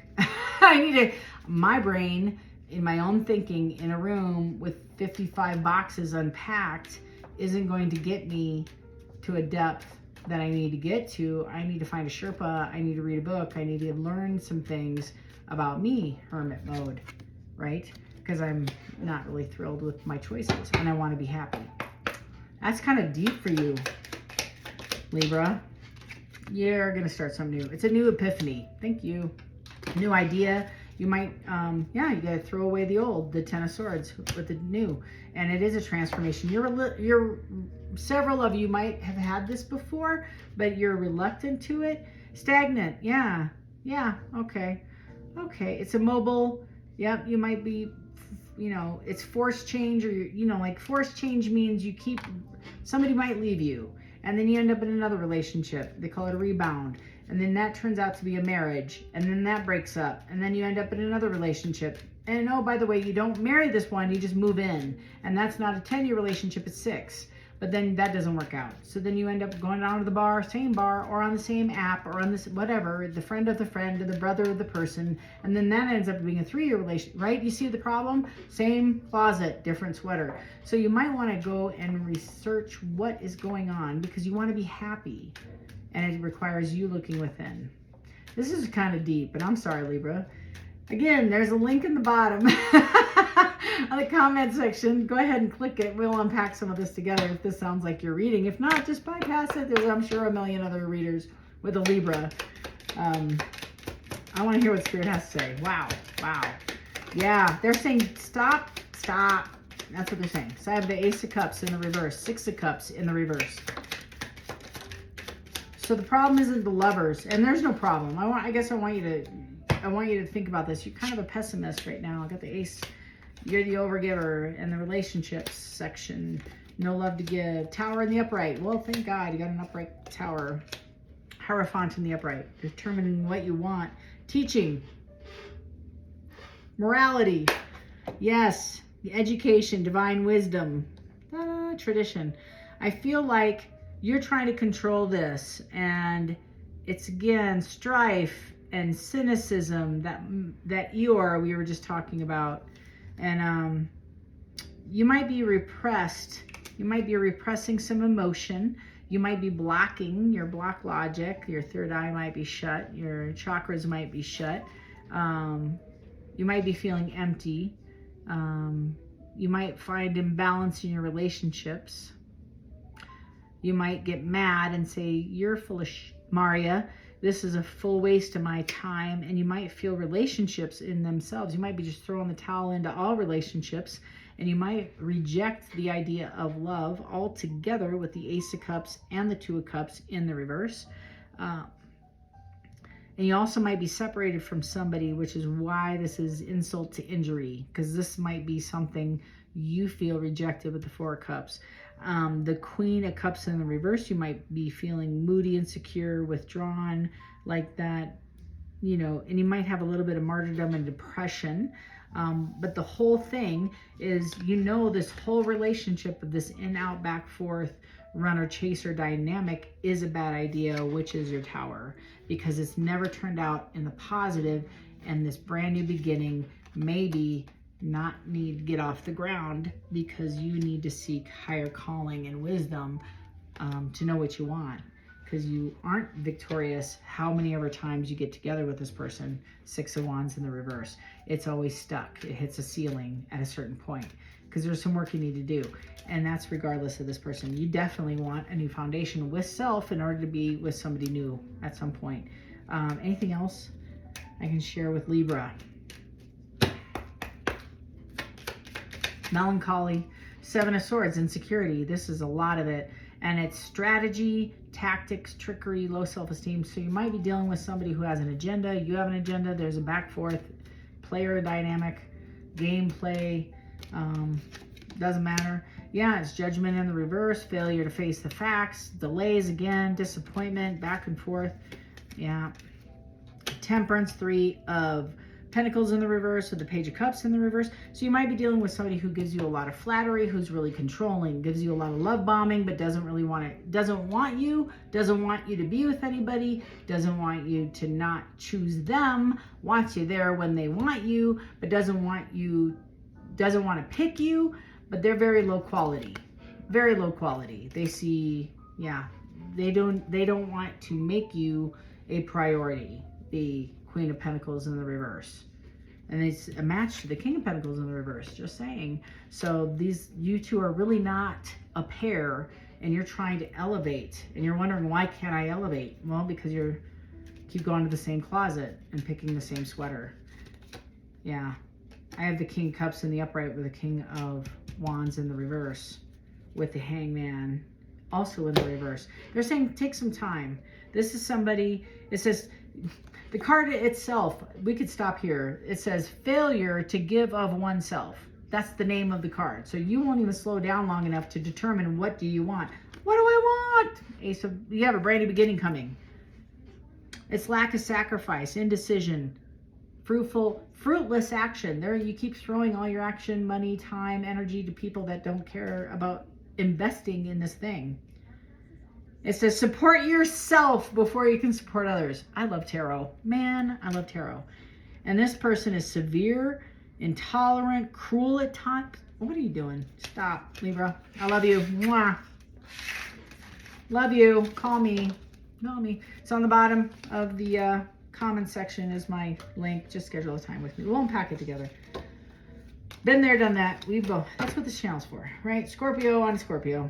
My brain, in my own thinking, in a room with 55 boxes unpacked, isn't going to get me to a depth that I need to get to. I need to find a Sherpa. I need to read a book. I need to learn some things about me, hermit mode, right? Because I'm not really thrilled with my choices and I want to be happy. That's kind of deep for you, Libra. You're going to start something new. It's a new epiphany. Thank you. New idea. You might, yeah, you got to throw away the old, the Ten of Swords with the new. And it is a transformation. Several of you might have had this before, but you're reluctant to it. Stagnant. Yeah. Yeah. Okay. Okay. It's immobile. Yep. You might be, you know, it's forced change, or, you know, like forced change means somebody might leave you and then you end up in another relationship. They call it a rebound. And then that turns out to be a marriage, and then that breaks up, and then you end up in another relationship. And oh, by the way, you don't marry this one, you just move in. And that's not a 10-year relationship, it's 6. But then that doesn't work out. So then you end up going down to the bar, same bar, or on the same app, or on this, whatever, the friend of the friend, or the brother of the person. And then that ends up being a 3-year relationship, right? You see the problem? Same closet, different sweater. So you might want to go and research what is going on, because you want to be happy. And it requires you looking within. This is kind of deep, and I'm sorry, Libra. Again, there's a link in the bottom of the comment section. Go ahead and click it. We'll unpack some of this together if this sounds like you're reading. If not, just bypass it. There's, I'm sure, a million other readers with a Libra. I want to hear what Spirit has to say. Wow. Wow. Yeah, they're saying stop, stop. That's what they're saying. So I have the Ace of Cups in the reverse, 6 of Cups in the reverse. So the problem isn't the Lovers, and there's no problem. I guess I want you to think about this. You're kind of a pessimist right now. I got the Ace. You're the overgiver in the relationships section. No love to give. Tower in the upright. Well, thank God you got an upright tower. Hierophant in the upright. Determining what you want. Teaching. Morality. Yes. Education. Divine wisdom. Tradition. I feel like you're trying to control this, and it's, again, strife and cynicism, that we were just talking about. And you might be repressed. You might be repressing some emotion. You might be blocking your block logic. Your third eye might be shut. Your chakras might be shut. You might be feeling empty. You might find imbalance in your relationships. You might get mad and say, you're full of Maria. This is a full waste of my time. And you might feel relationships in themselves. You might be just throwing the towel into all relationships. And you might reject the idea of love altogether with the Ace of Cups and the 2 of Cups in the reverse. And you also might be separated from somebody, which is why this is insult to injury. Because this might be something you feel rejected with the 4 of Cups. The Queen of Cups in the reverse, you might be feeling moody, insecure, withdrawn, like that, you know, and you might have a little bit of martyrdom and depression. But the whole thing is, you know, this whole relationship of this in, out, back, forth, runner, chaser dynamic is a bad idea, which is your Tower, because it's never turned out in the positive, and this brand new beginning maybe not need to get off the ground, because you need to seek higher calling and wisdom to know what you want, because you aren't victorious how many ever times you get together with this person. 6 of Wands in the reverse. It's always stuck. It hits a ceiling at a certain point, because there's some work you need to do, and that's regardless of this person. You definitely want a new foundation with self in order to be with somebody new at some point. Anything else I can share with Libra? Melancholy, 7 of Swords, insecurity. This is a lot of it. And it's strategy, tactics, trickery, low self-esteem. So you might be dealing with somebody who has an agenda. You have an agenda. There's a back forth, player dynamic, gameplay. Doesn't matter. Yeah, it's judgment in the reverse, failure to face the facts, delays again, disappointment, back and forth. Yeah. Temperance, 3 of Pentacles in the reverse, with the Page of Cups in the reverse. So you might be dealing with somebody who gives you a lot of flattery, who's really controlling, gives you a lot of love bombing, but doesn't really want it, doesn't want you to be with anybody, doesn't want you to not choose them, wants you there when they want you, but doesn't want to pick you, but they're very low quality. Very low quality. They see, yeah, they don't want to make you a priority. The Queen of Pentacles in the reverse. And it's a match to the King of Pentacles in the reverse, just saying. So you two are really not a pair, and you're trying to elevate, and you're wondering, why can't I elevate? Well, because you keep going to the same closet and picking the same sweater. Yeah. I have the King of Cups in the upright with the King of Wands in the reverse with the Hangman also in the reverse. They're saying take some time. This is somebody, it says, the card itself, we could stop here. It says failure to give of oneself. That's the name of the card. So you won't even slow down long enough to determine what do you want. What do I want? Ace of, you have a brand new beginning coming. It's lack of sacrifice, indecision, fruitless action. There you keep throwing all your action, money, time, energy to people that don't care about investing in this thing. It says support yourself before you can support others. I love tarot. Man, I love tarot. And this person is severe, intolerant, cruel at times. What are you doing? Stop, Libra. I love you. Mwah. Love you. Call me. Call me. It's on the bottom of the comment section is my link. Just schedule a time with me. We'll unpack it together. Been there, done that. We've both. That's what this channel's for, right? Scorpio on Scorpio.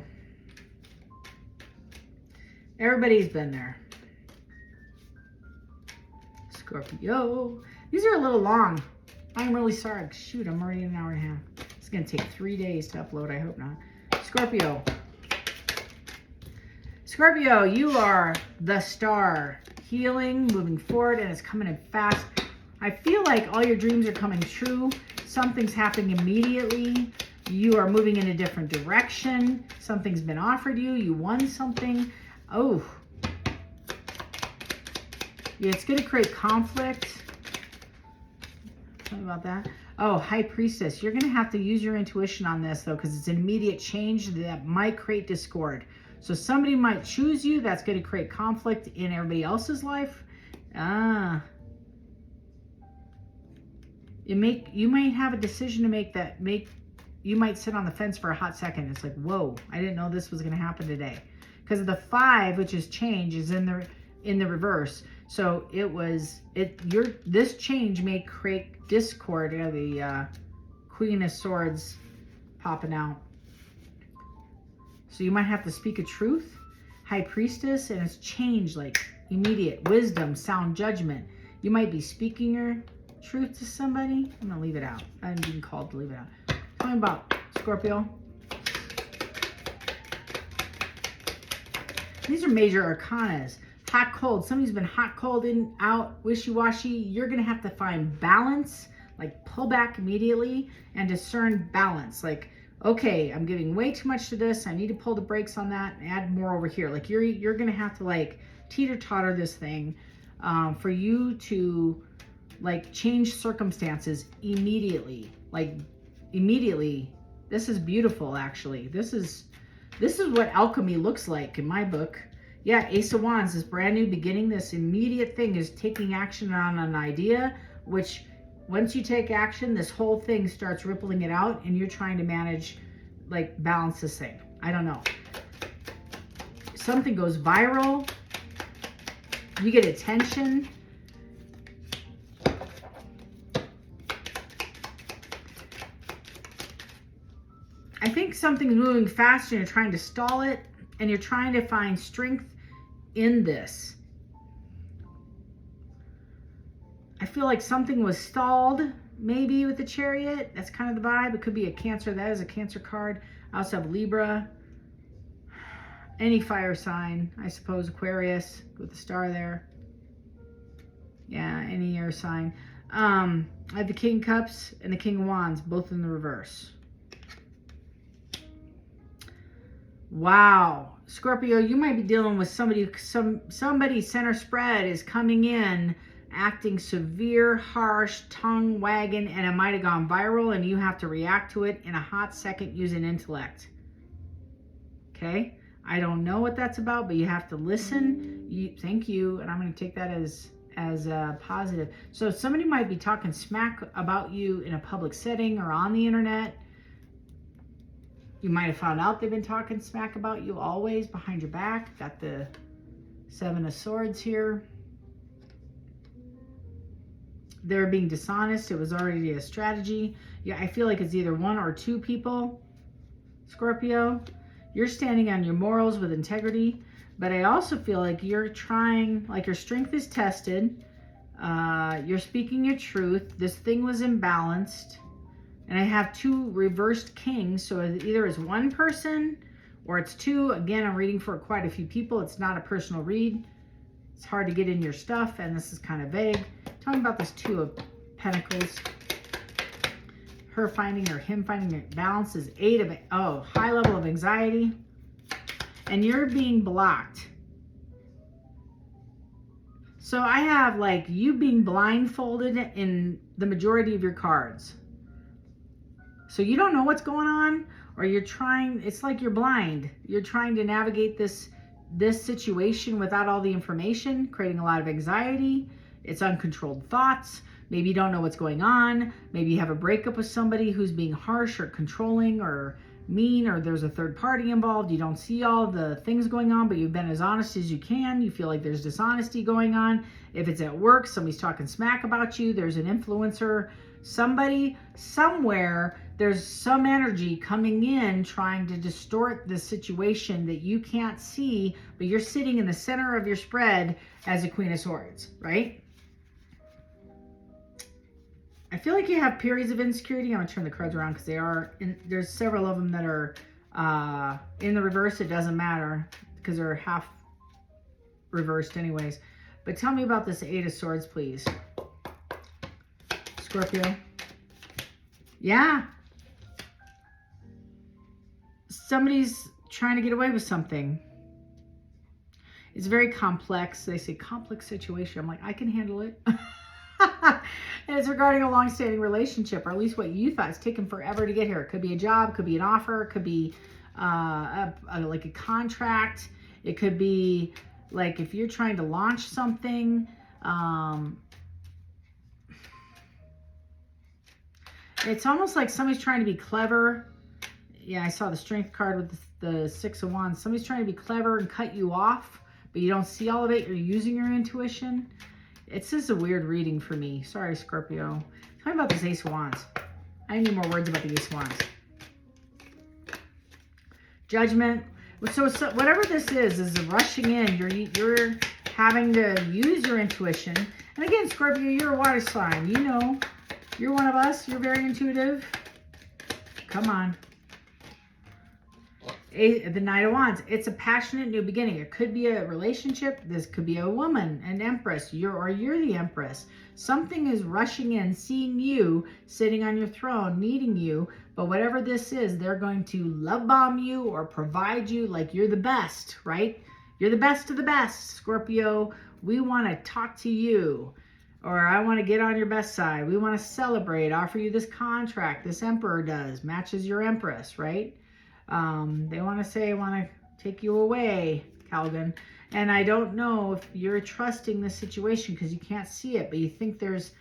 Everybody's been there. Scorpio. These are a little long. I'm really sorry. Shoot, I'm already an hour and a half. It's going to take 3 days to upload. I hope not. Scorpio. Scorpio, you are the star. Healing, moving forward, and it's coming in fast. I feel like all your dreams are coming true. Something's happening immediately. You are moving in a different direction. Something's been offered you. You won something. Oh. Yeah, it's going to create conflict. Tell me about that. Oh, High Priestess. You're going to have to use your intuition on this, though, because it's an immediate change that might create discord. So somebody might choose you. That's going to create conflict in everybody else's life. You might have a decision to make that you might sit on the fence for a hot second. It's like, whoa, I didn't know this was going to happen today. Because of the 5, which is change, is in the reverse. So this change may create discord. The Queen of Swords popping out. So you might have to speak a truth. High Priestess, and it's change, like immediate wisdom, sound judgment. You might be speaking your truth to somebody. I'm going to leave it out. I'm being called to leave it out. Tell me about Scorpio. These are major arcanas. Hot, cold. Somebody's been hot, cold, in, out, wishy-washy. You're going to have to find balance, like pull back immediately and discern balance. Like, okay, I'm giving way too much to this. I need to pull the brakes on that and add more over here. Like you're going to have to like teeter-totter this thing for you to like change circumstances immediately. Like immediately. This is beautiful, actually. This is what alchemy looks like in my book. Yeah, Ace of Wands, this brand new beginning, this immediate thing is taking action on an idea, which once you take action, this whole thing starts rippling it out, and you're trying to manage, like, balance this thing. I don't know. Something goes viral. You get attention. I think something's moving fast, and you're trying to stall it, and you're trying to find strength in this. I feel like something was stalled, maybe with the Chariot. That's kind of the vibe. It could be a Cancer. That is a Cancer card. I also have Libra. Any fire sign, I suppose. Aquarius with the star there. Yeah, any air sign. I have the King of Cups and the King of Wands, both in the reverse. Wow. Scorpio, you might be dealing with somebody center spread is coming in, acting severe, harsh, tongue wagging, and it might have gone viral, and you have to react to it in a hot second using intellect. Okay? I don't know what that's about, but you have to listen. Thank you, and I'm going to take that as positive. So somebody might be talking smack about you in a public setting or on the internet. You might have found out they've been talking smack about you always behind your back. Got the 7 of Swords here. They're being dishonest. It was already a strategy. Yeah, I feel like it's either 1 or 2 people. Scorpio, you're standing on your morals with integrity. But I also feel like you're trying, like your strength is tested. You're speaking your truth. This thing was imbalanced. And I have two reversed kings. So it either is one person or it's two. Again, I'm reading for quite a few people. It's not a personal read. It's hard to get in your stuff. And this is kind of vague. Talking about this Two of Pentacles. Her finding or him finding it. Balance is high level of anxiety. And you're being blocked. So I have like you being blindfolded in the majority of your cards. So you don't know what's going on, or you're trying, it's like you're blind. You're trying to navigate this situation without all the information, creating a lot of anxiety. It's uncontrolled thoughts. Maybe you don't know what's going on. Maybe you have a breakup with somebody who's being harsh or controlling or mean, or there's a third party involved. You don't see all the things going on, but you've been as honest as you can. You feel like there's dishonesty going on. If it's at work, somebody's talking smack about you. There's an influencer. Somebody, somewhere, there's some energy coming in trying to distort the situation that you can't see, but you're sitting in the center of your spread as a Queen of Swords, right? I feel like you have periods of insecurity. I'm going to turn the cards around because there's several of them that are in the reverse. It doesn't matter because they're half reversed anyways. But tell me about this Eight of Swords, please. Scorpio. Yeah. Somebody's trying to get away with something. It's very complex. They say complex situation. I'm like, I can handle it. And it's regarding a long-standing relationship, or at least what you thought. It's taken forever to get here. It could be a job, could be an offer, it could be like a contract. It could be like if you're trying to launch something. It's almost like somebody's trying to be clever. Yeah, I saw the Strength card with the Six of Wands. Somebody's trying to be clever and cut you off, but you don't see all of it. You're using your intuition. It's just a weird reading for me. Sorry, Scorpio. Tell me about this Ace of Wands. I need more words about the Ace of Wands. Judgment. So whatever this is rushing in. You're having to use your intuition. And again, Scorpio, you're a water sign. You know, you're one of us. You're very intuitive. Come on. The Knight of Wands. It's a passionate new beginning. It could be a relationship. This could be a woman, an empress. You're the empress. Something is rushing in, seeing you sitting on your throne, needing you. But whatever this is, they're going to love bomb you or provide you like you're the best, right? You're the best of the best, Scorpio. We want to talk to you. Or I want to get on your best side. We want to celebrate, offer you this contract. This emperor does. Matches your empress, right? They want to say, I want to take you away, Calvin. And I don't know if you're trusting this situation because you can't see it, but you think there's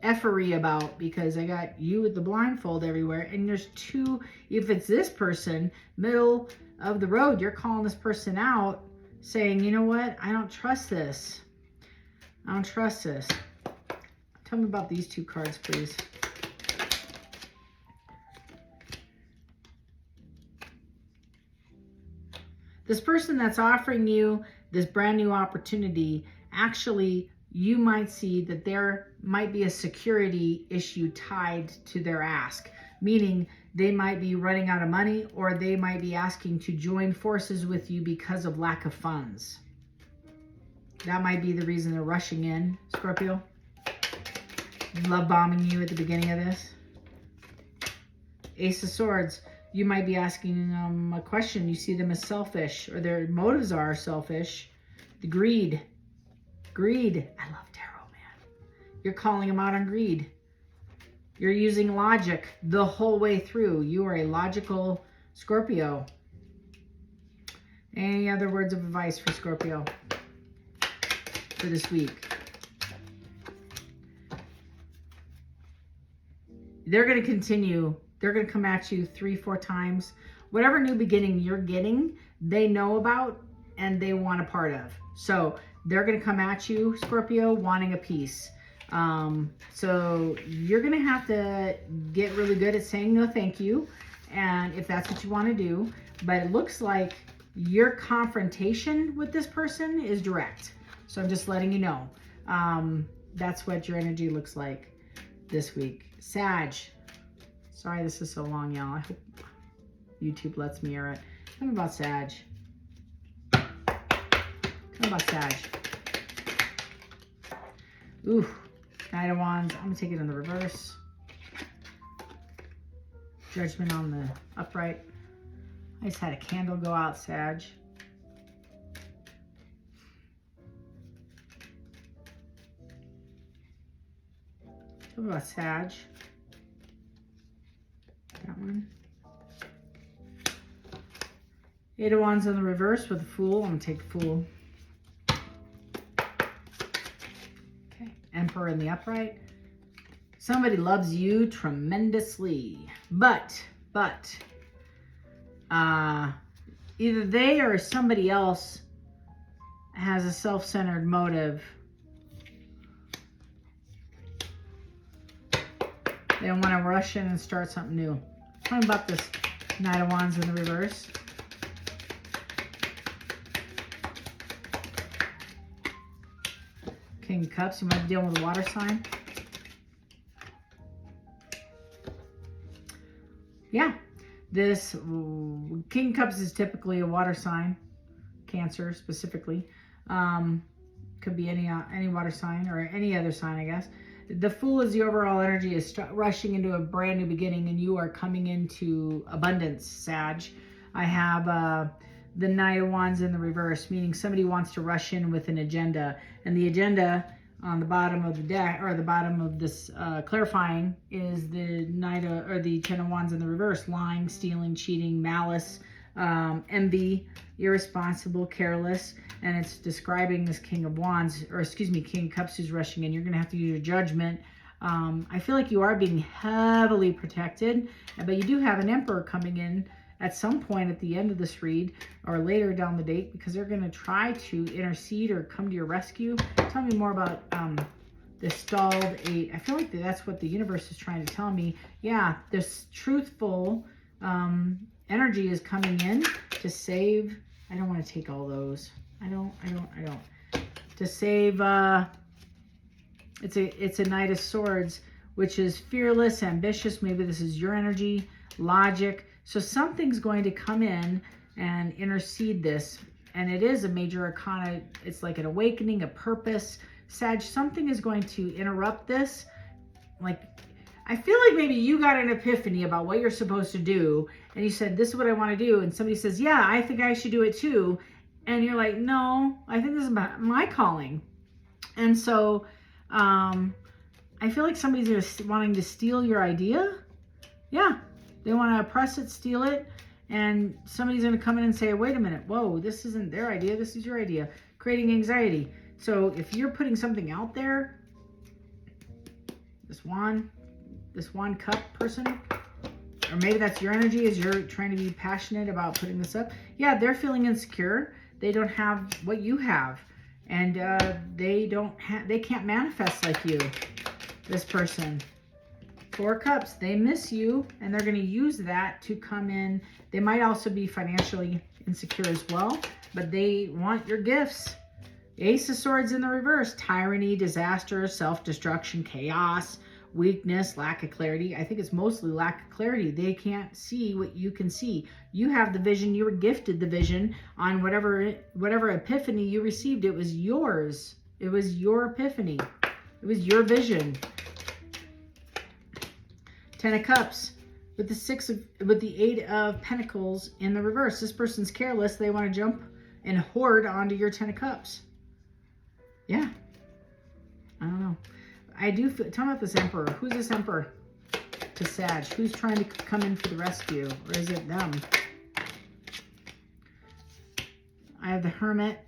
effery about, because I got you with the blindfold everywhere. And there's two, if it's this person, middle of the road, you're calling this person out saying, you know what? I don't trust this. I don't trust this. Tell me about these two cards, please. This person that's offering you this brand new opportunity, actually, you might see that there might be a security issue tied to their ask, meaning they might be running out of money, or they might be asking to join forces with you because of lack of funds. That might be the reason they're rushing in, Scorpio. Love bombing you at the beginning of this. Ace of Swords. You might be asking a question. You see them as selfish, or their motives are selfish. The greed. Greed. I love tarot, man. You're calling them out on greed. You're using logic the whole way through. You are a logical Scorpio. Any other words of advice for Scorpio for this week? They're going to continue. They're going to come at you 3-4 times. Whatever new beginning you're getting, they know about and they want a part of. So they're going to come at you, Scorpio, wanting a piece. So you're going to have to get really good at saying no thank you, and if that's what you want to do. But it looks like your confrontation with this person is direct. So I'm just letting you know. That's what your energy looks like this week. Sag. Sorry this is so long, y'all. I hope YouTube lets me air it. Tell me about Sag. Tell me about Sag. Ooh, Knight of Wands. I'm going to take it in the reverse. Judgment on the upright. I just had a candle go out, Sag. What about Sag? That one. Eight of Wands on the reverse with the Fool. I'm going to take the Fool. Okay. Emperor in the upright. Somebody loves you tremendously. But, either they or somebody else has a self-centered motive. They don't want to rush in and start something new. Tell me about this Knight of Wands in the reverse. King of Cups. You might be dealing with a water sign. Yeah. This King of Cups is typically a water sign. Cancer specifically. Could be any water sign or any other sign, I guess. The Fool is the overall energy is rushing into a brand new beginning, and you are coming into abundance, Sag. I have the Knight of Wands in the reverse, meaning somebody wants to rush in with an agenda. And the agenda on the bottom of the deck, or the bottom of this clarifying, is the the Ten of Wands in the reverse. Lying, stealing, cheating, malice, envy, irresponsible, careless. And it's describing this King of Wands, or excuse me, King of Cups who's rushing in. You're going to have to use your judgment. I feel like you are being heavily protected, but you do have an Emperor coming in at some point at the end of this read or later down the date, because they're going to try to intercede or come to your rescue. Tell me more about the stalled 8. I feel like that's what the universe is trying to tell me. Yeah, this truthful energy is coming in to save. I don't want to take all those. I don't. To save, it's a Knight of Swords, which is fearless, ambitious. Maybe this is your energy, logic. So something's going to come in and intercede this. And it is a major arcana. It's like an awakening, a purpose. Sag, something is going to interrupt this. Like, I feel like maybe you got an epiphany about what you're supposed to do. And you said, this is what I want to do. And somebody says, yeah, I think I should do it too. And you're like, no, I think this is my calling. And so I feel like somebody's just wanting to steal your idea. Yeah, they want to oppress it, steal it. And somebody's going to come in and say, wait a minute, whoa, this isn't their idea. This is your idea. Creating anxiety. So if you're putting something out there, this wand cup person, or maybe that's your energy as you're trying to be passionate about putting this up. Yeah, they're feeling insecure. They don't have what you have, and they can't manifest like you. This person, 4 Cups, they miss you, and they're going to use that to come in. They might also be financially insecure as well, but they want your gifts. Ace of Swords in the reverse, tyranny, disaster, self-destruction, chaos, weakness, lack of clarity. I think it's mostly lack of clarity. They can't see what you can see. You have the vision. You were gifted the vision on whatever epiphany you received. It was yours. It was your epiphany. It was your vision. 10 of Cups with the 8 of Pentacles in the reverse. This person's careless. They want to jump and hoard onto your 10 of Cups. Yeah. I don't know. I do feel, tell me about this Emperor. Who's this Emperor to Sag? Who's trying to come in for the rescue? Or is it them? I have the Hermit.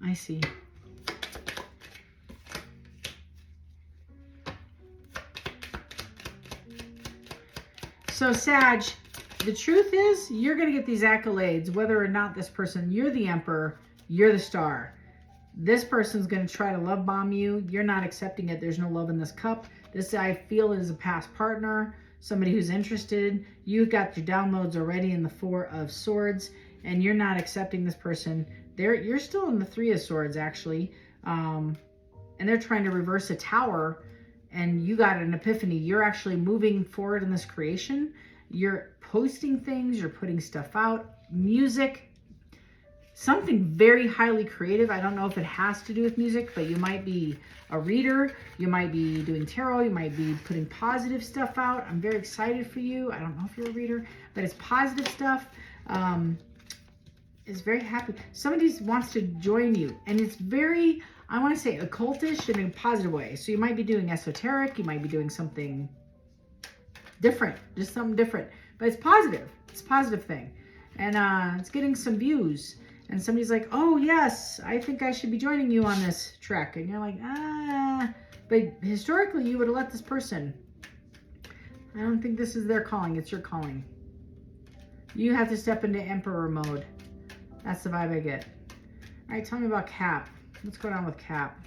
I see. So Sag, the truth is, you're going to get these accolades, whether or not this person, you're the Emperor, you're the star. This person's going to try to love bomb you. You're not accepting it. There's no love in this cup. This, I feel, is a past partner, somebody who's interested. You've got your downloads already in the Four of Swords, and you're not accepting this person. You're still in the Three of Swords, actually. And they're trying to reverse a Tower, and you got an epiphany. You're actually moving forward in this creation. You're posting things, you're putting stuff out, music, something very highly creative. I don't know if it has to do with music, but you might be a reader, you might be doing tarot, you might be putting positive stuff out. I'm very excited for you. I don't know if you're a reader, but it's positive stuff. It's very happy. Somebody wants to join you, and it's very, I want to say, occultish in a positive way. So you might be doing esoteric, you might be doing something different, just something different, but it's positive. It's a positive thing, and it's getting some views. And somebody's like, oh yes, I think I should be joining you on this trek. And you're like, but historically you would have let this person. I don't think this is their calling, it's your calling. You have to step into Emperor mode. That's the vibe I get. All right, tell me about Cap. What's going on with Cap?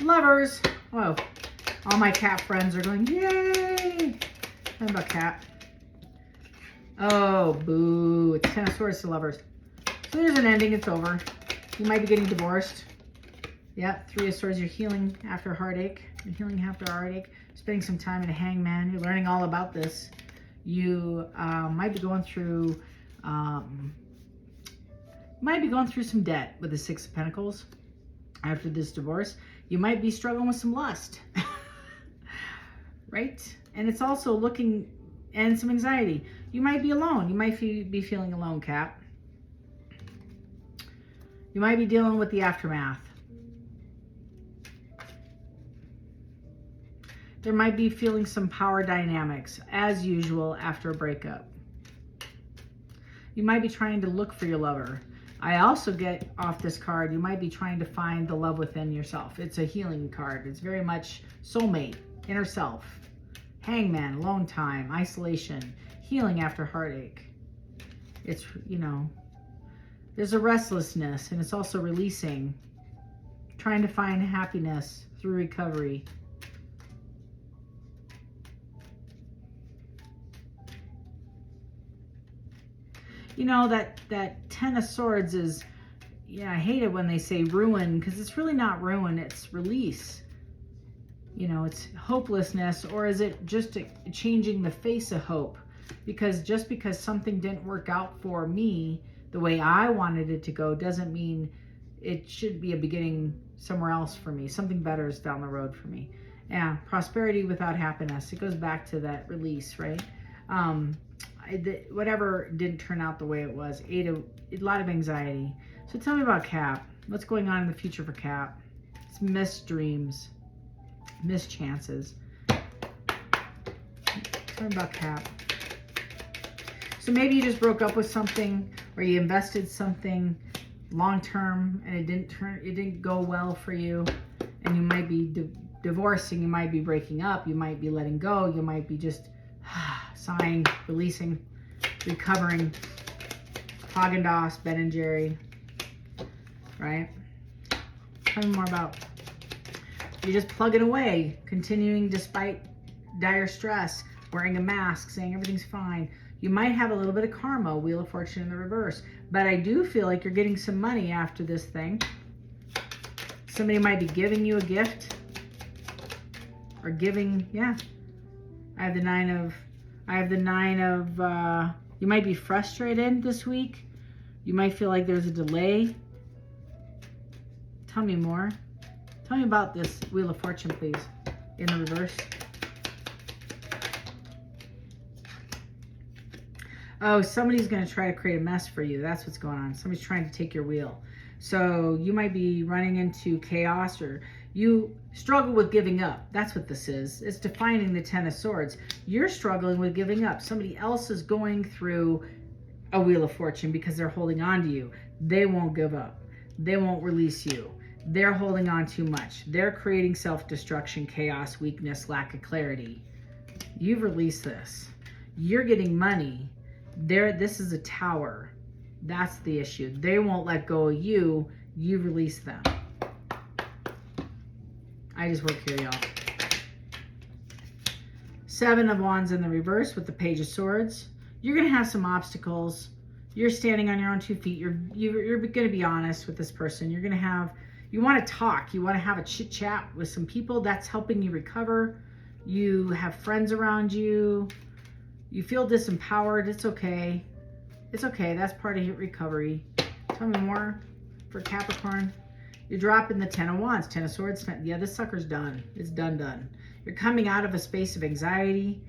Lovers. Whoa. All my Cap friends are going, yay! Tell me about Cap. Oh, boo. It's Ten of Swords to Lovers. So there's an ending. It's over. You might be getting divorced. Yep. Three of Swords. You're healing after heartache. You're healing after heartache. Spending some time in a hangman. You're learning all about this. You might be going through some debt with the Six of Pentacles after this divorce. You might be struggling with some lust. Right? And it's also looking, and some anxiety. You might be alone. You might be feeling alone, Cap. You might be dealing with the aftermath. There might be feeling some power dynamics, as usual, after a breakup. You might be trying to look for your lover. I also get off this card, you might be trying to find the love within yourself. It's a healing card. It's very much soulmate, inner self, hangman, alone time, isolation, healing after heartache. It's, you know, there's a restlessness, and it's also releasing, trying to find happiness through recovery. You know, that Ten of Swords is, yeah, I hate it when they say ruin, because it's really not ruin, it's release. You know, it's hopelessness, or is it just changing the face of hope? Because just because something didn't work out for me the way I wanted it to go doesn't mean it should be a beginning somewhere else for me. Something better is down the road for me. Yeah, prosperity without happiness. It goes back to that release, right? Whatever didn't turn out the way it was, a lot of anxiety. So tell me about Cap. What's going on in the future for Cap? It's missed dreams, missed chances. Tell me about Cap. So maybe you just broke up with something, or you invested something long term and it didn't go well for you, and you might be divorcing, you might be breaking up, you might be letting go, you might be just sighing, releasing, recovering. Haagen-Dazs, Ben and Jerry, right? Tell me more about, you're just plugging away, continuing despite dire stress, wearing a mask, saying everything's fine. You might have a little bit of karma, Wheel of Fortune in the reverse, but I do feel like you're getting some money after this thing. Somebody might be giving you a gift, or giving, yeah. I have the nine of, you might be frustrated this week. You might feel like there's a delay. Tell me more. Tell me about this Wheel of Fortune, please, in the reverse. Oh, somebody's going to try to create a mess for you. That's what's going on. Somebody's trying to take your wheel. So you might be running into chaos, or you struggle with giving up. That's what this is. It's defining the Ten of Swords. You're struggling with giving up. Somebody else is going through a Wheel of Fortune because they're holding on to you. They won't give up. They won't release you. They're holding on too much. They're creating self-destruction, chaos, weakness, lack of clarity. You've released this. You're getting money. This is a Tower. That's the issue. They won't let go of you. You release them. I just work here, y'all. Seven of Wands in the reverse with the Page of Swords. You're going to have some obstacles. You're standing on your own 2 feet. You're going to be honest with this person. You're going to have, you want to talk. You want to have a chit chat with some people. That's helping you recover. You have friends around you. You feel disempowered. It's okay. It's okay. That's part of your recovery. Tell me more for Capricorn. You're dropping the 10 of Wands, 10 of Swords. Yeah, this sucker's done. It's done. You're coming out of a space of anxiety.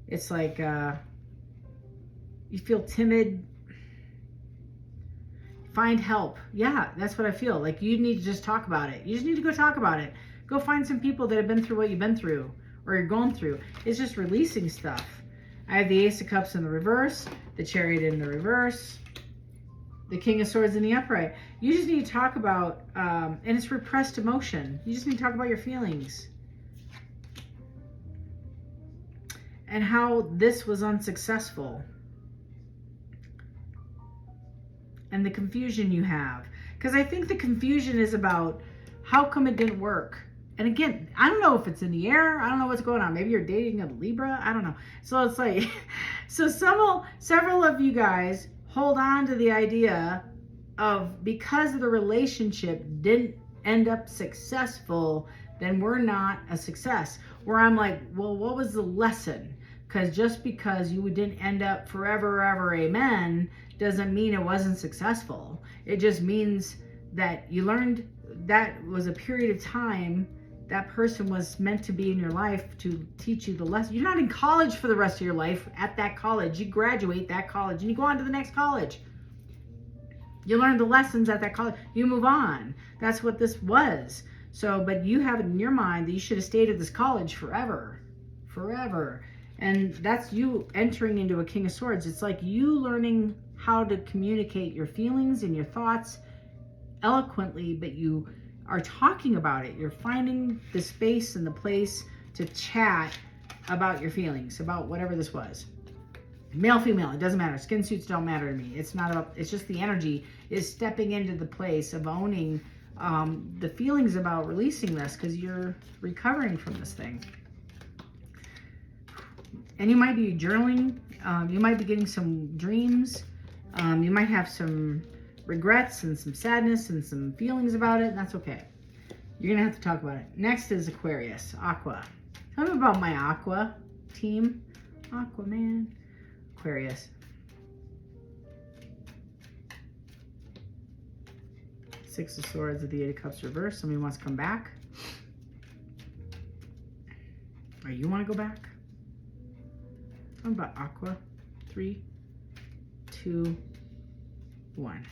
It's like you feel timid. Find help. Yeah, that's what I feel. Like you need to just talk about it. You just need to go talk about it. Go find some people that have been through what you've been through or you're going through. It's just releasing stuff. I have the Ace of Cups in the reverse, the Chariot in the reverse, the King of Swords in the upright. You just need to talk about, and it's repressed emotion. You just need to talk about your feelings. And how this was unsuccessful. And the confusion you have. Because I think the confusion is about how come it didn't work. And again, I don't know if it's in the air. I don't know what's going on. Maybe you're dating a Libra. I don't know. So it's like, so several of you guys hold on to the idea of because the relationship didn't end up successful, then we're not a success. Where I'm like, well, what was the lesson? Because just because you didn't end up forever, ever, amen, doesn't mean it wasn't successful. It just means that you learned that was a period of time that person was meant to be in your life to teach you the lesson. You're not in college for the rest of your life at that college. You graduate that college and you go on to the next college. You learn the lessons at that college. You move on. That's what this was. So, but you have it in your mind that you should have stayed at this college forever. Forever. And that's you entering into a King of Swords. It's like you learning how to communicate your feelings and your thoughts eloquently, but you are talking about it. You're finding the space and the place to chat about your feelings, about whatever this was. Male, female, it doesn't matter. Skin suits don't matter to me. It's not about, it's just the energy is stepping into the place of owning the feelings about releasing this because you're recovering from this thing. And you might be journaling. You might be getting some dreams. You might have some regrets and some sadness and some feelings about it. And that's okay. You're going to have to talk about it. Next is Aquarius, Aqua. Tell me about my Aqua team. Aquaman. Aquarius. Six of Swords with the Eight of Cups reversed. Somebody wants to come back. Or you want to go back? Talk about Aqua. 3, 2, 1.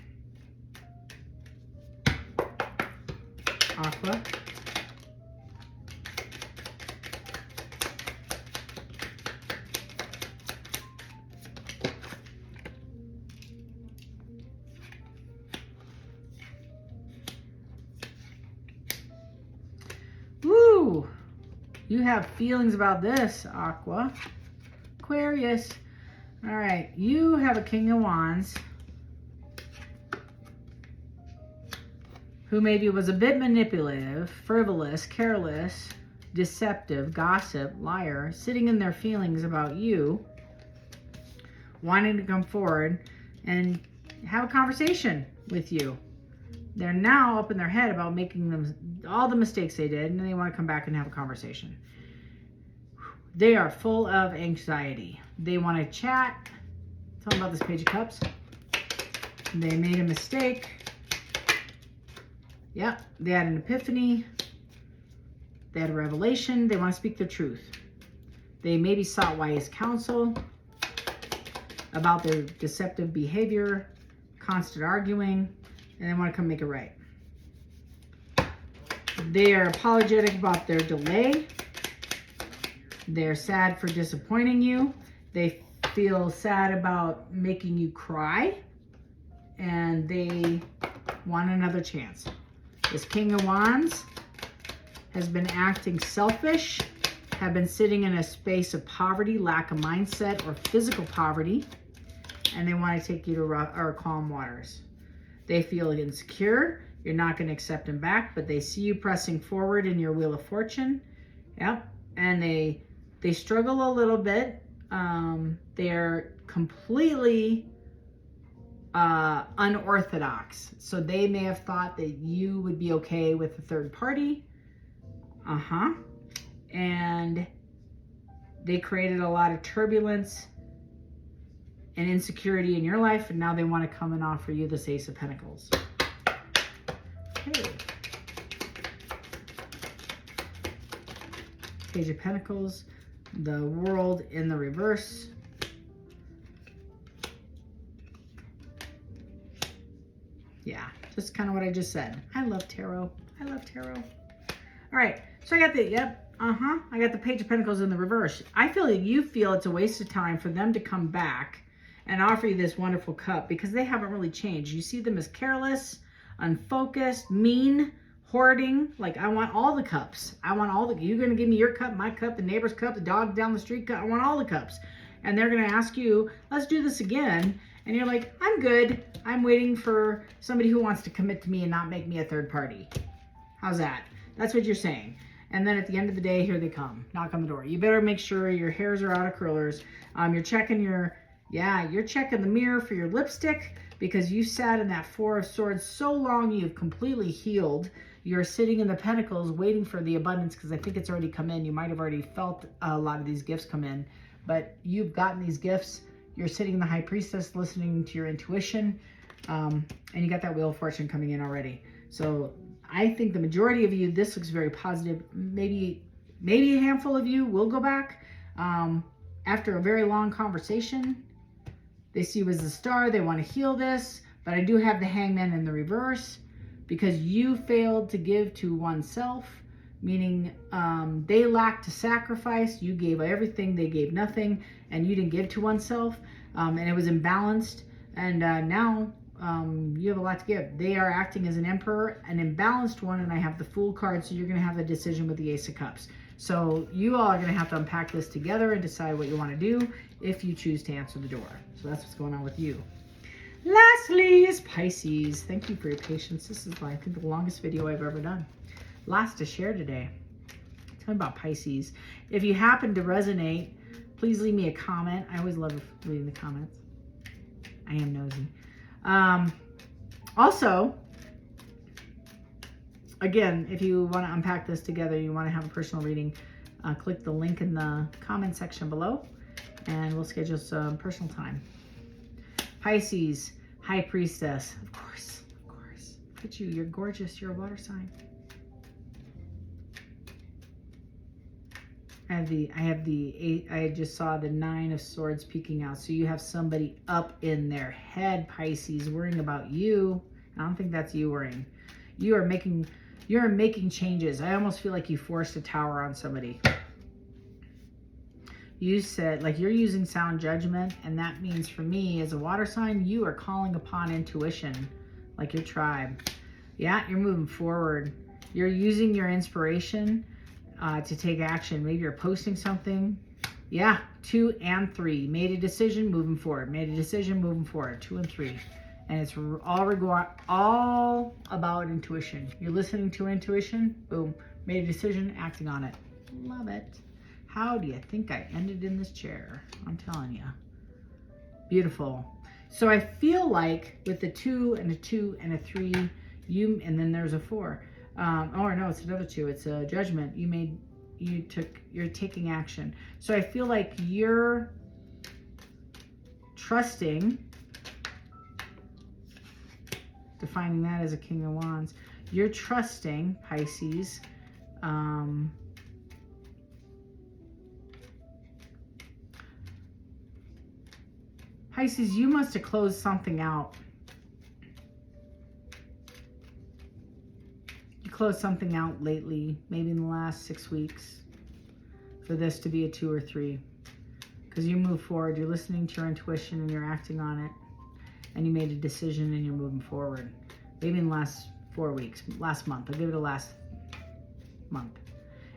Aqua. Woo! You have feelings about this, Aqua. Aquarius. All right, you have a King of Wands who maybe was a bit manipulative, frivolous, careless, deceptive, gossip, liar, sitting in their feelings about you, wanting to come forward and have a conversation with you. They're now up in their head about making them all the mistakes they did, and they want to come back and have a conversation. They are full of anxiety. They want to chat. Tell them about this Page of Cups. They made a mistake. Yep, they had an epiphany. They had a revelation. They want to speak the truth. They maybe sought wise counsel about their deceptive behavior, constant arguing, and they want to come make it right. They are apologetic about their delay. They're sad for disappointing you. They feel sad about making you cry. And they want another chance. This King of Wands has been acting selfish, have been sitting in a space of poverty, lack of mindset, or physical poverty. and they want to take you to rough or calm waters. They feel insecure. You're not going to accept them back, but they see you pressing forward in your Wheel of Fortune. Yep. And they struggle a little bit. They're completely unorthodox. So they may have thought that you would be okay with a third party. And they created a lot of turbulence and insecurity in your life, and now they want to come and offer you this Ace of Pentacles. Okay. Page of Pentacles, the World in the reverse. Yeah, just kind of what I just said. I love tarot. I love tarot. All right, so I got the, I got the Page of Pentacles in the reverse. I feel like you feel it's a waste of time for them to come back and offer you this wonderful cup because they haven't really changed. You see them as careless, unfocused, mean, hoarding. Like, I want all the cups. I want all the, you're going to give me your cup, my cup, the neighbor's cup, the dog down the street cup. I want all the cups. And they're going to ask you, let's do this again. And you're like, I'm good. I'm waiting for somebody who wants to commit to me and not make me a third party. How's that? That's what you're saying. And then at the end of the day, here they come. Knock on the door. You better make sure your hairs are out of curlers. You're checking you're checking the mirror for your lipstick because you sat in that Four of Swords so long you've completely healed. You're sitting in the Pentacles waiting for the abundance because I think it's already come in. You might have already felt a lot of these gifts come in, but you've gotten these gifts. You're sitting in the High Priestess listening to your intuition, and you got that Wheel of Fortune coming in already. So I think the majority of you, this looks very positive. Maybe a handful of you will go back after a very long conversation. They see you as the star. They want to heal this. But I do have the Hangman in the reverse because you failed to give to oneself, meaning they lacked to sacrifice. You gave everything. They gave nothing. And you didn't give to oneself. And it was imbalanced. And now you have a lot to give. They are acting as an emperor, an imbalanced one. And I have the Fool card. So you're going to have the decision with the Ace of Cups. So you all are going to have to unpack this together and decide what you want to do if you choose to answer the door. So that's what's going on with you. Lastly is Pisces. Thank you for your patience. This is, I think, the longest video I've ever done. Lots to share today. Tell me about Pisces. If you happen to resonate, please leave me a comment. I always love reading the comments. I am nosy. Also, again, if you want to unpack this together, you want to have a personal reading, click the link in the comment section below, and we'll schedule some personal time. Pisces, High Priestess. Of course. Look at you. You're gorgeous. You're a water sign. I just saw the Nine of Swords peeking out. So you have somebody up in their head, Pisces, worrying about you. I don't think that's you worrying. You're making changes. I almost feel like you forced a tower on somebody. You said, like, you're using sound judgment, and that means for me as a water sign, you are calling upon intuition, like your tribe. Yeah, you're moving forward. You're using your inspiration to take action. Maybe you're posting something. Yeah, 2 and 3. Made a decision, moving forward. Made a decision, moving forward. 2 and 3. And it's all about intuition. You're listening to intuition, boom, made a decision, acting on it. Love it. How do you think I ended in this chair? I'm telling you. Beautiful. So I feel like with the 2 and a 2 and a 3, and then there's a 4. Oh no, it's another 2. It's a judgment. You're taking action. So I feel like you're trusting, defining that as a King of Wands. You're trusting, Pisces, Pisces, you must have closed something out. You closed something out lately, maybe in the last 6 weeks, for this to be a 2 or 3. Because you move forward, you're listening to your intuition and you're acting on it. And you made a decision and you're moving forward. Maybe in the last 4 weeks, last month. I'll give it a last month.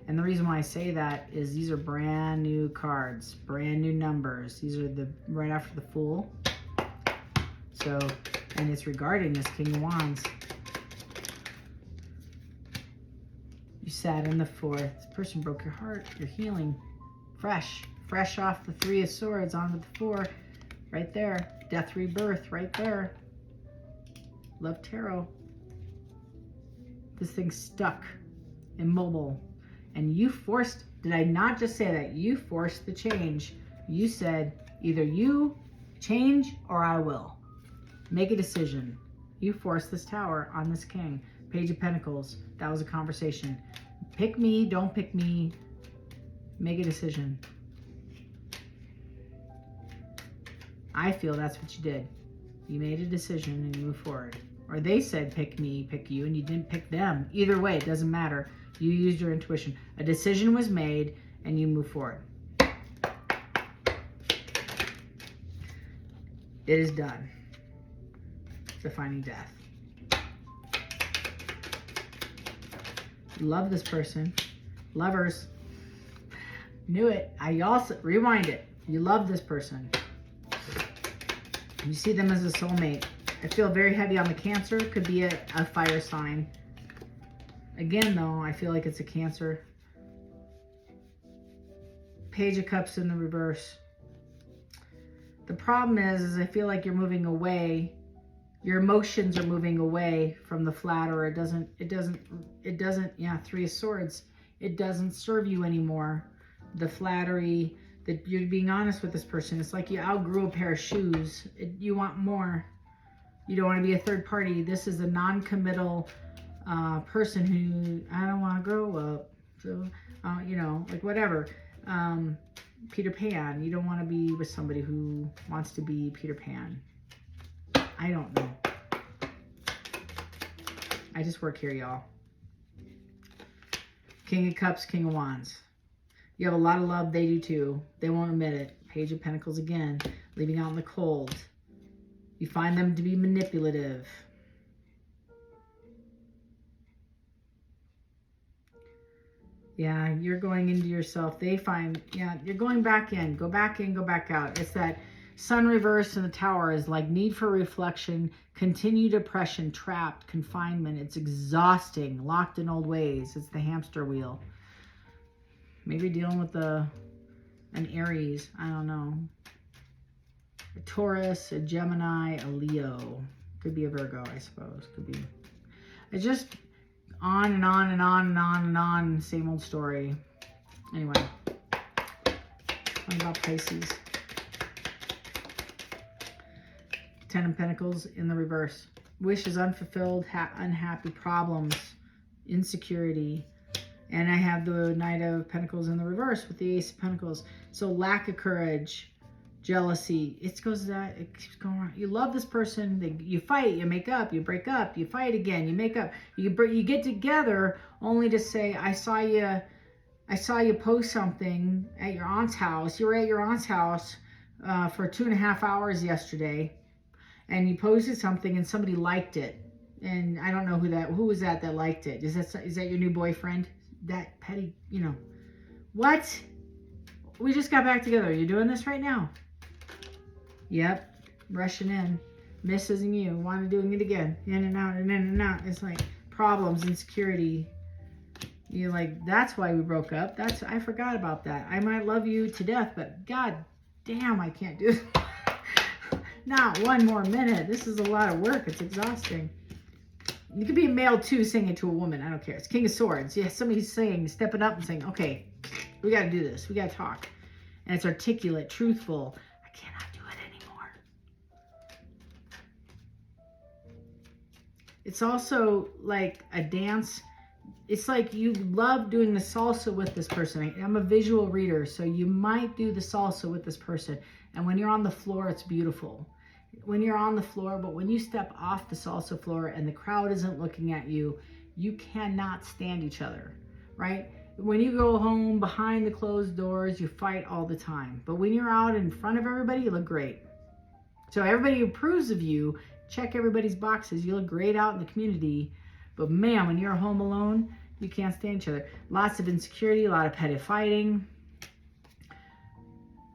And the reason why I say that is these are brand new cards, brand new numbers. These are the right after the Fool. So, and it's regarding this King of Wands. You sat in the 4. This person broke your heart. You're healing. Fresh off the 3 of Swords onto the 4. Right there. Death, rebirth, right there. Love Tarot. This thing's stuck, immobile. And you forced, did I not just say that? You forced the change. You said, either you change or I will. Make a decision. You forced this Tower on this King. Page of Pentacles. That was a conversation. Pick me, don't pick me. Make a decision. I feel that's what you did. You made a decision and you moved forward. Or they said pick me, pick you, and you didn't pick them. Either way, it doesn't matter. You used your intuition. A decision was made and you move forward. It is done. Defining death. Love this person. Lovers. Knew it. I also, rewind it. You love this person. You see them as a soulmate. I feel very heavy on the Cancer. Could be a fire sign. Again, though, I feel like it's a Cancer. Page of Cups in the reverse. The problem is I feel like you're moving away. Your emotions are moving away from the flatterer. It doesn't, yeah, 3 of Swords. It doesn't serve you anymore. The flattery, that you're being honest with this person. It's like you outgrew a pair of shoes. You want more. You don't want to be a third party. This is a non-committal person who, I don't want to grow up. So, you know, like whatever. Peter Pan. You don't want to be with somebody who wants to be Peter Pan. I don't know. I just work here, y'all. King of Cups, King of Wands. You have a lot of love. They do too. They won't admit it. Page of Pentacles again. Leaving out in the cold. You find them to be manipulative. Yeah, you're going into yourself. They find, yeah, you're going back in. Go back in, go back out. It's that Sun reverse in the Tower is like need for reflection, continued oppression, trapped, confinement. It's exhausting, locked in old ways. It's the hamster wheel. Maybe dealing with an Aries. I don't know. A Taurus, a Gemini, a Leo. Could be a Virgo, I suppose. Could be. It's just on and on and on and on and on. Same old story. Anyway. What about Pisces? 10 of Pentacles in the reverse. Wishes unfulfilled, unhappy, problems, insecurity. And I have the Knight of Pentacles in the reverse with the Ace of Pentacles. So lack of courage, jealousy. It keeps going on. You love this person. You fight, you make up, you break up, you fight again, you make up. You get together only to say, I saw you post something at your aunt's house. You were at your aunt's house for 2.5 hours yesterday. And you posted something and somebody liked it. And I don't know who was that liked it. Is that your new boyfriend? That petty, you know. What? We just got back together. You're doing this right now? Yep. Rushing in. Missing you. Want to doing it again. In and out and in and out. It's like problems, insecurity. You're like, that's why we broke up. I forgot about that. I might love you to death, but god damn, I can't do it. Not one more minute. This is a lot of work. It's exhausting. You could be a male too, saying it to a woman. I don't care. It's King of Swords. Yeah, somebody's saying, stepping up and saying, okay, we got to do this. We got to talk. And it's articulate, truthful. I cannot do it anymore. It's also like a dance. It's like you love doing the salsa with this person. I'm a visual reader, so you might do the salsa with this person. And when you're on the floor, it's beautiful. When you're on the floor, but when you step off the salsa floor and the crowd isn't looking at you, you cannot stand each other, right? When you go home behind the closed doors, you fight all the time. But when you're out in front of everybody, you look great. So everybody approves of you. Check everybody's boxes. You look great out in the community. But man, when you're home alone, you can't stand each other. Lots of insecurity, a lot of petty fighting.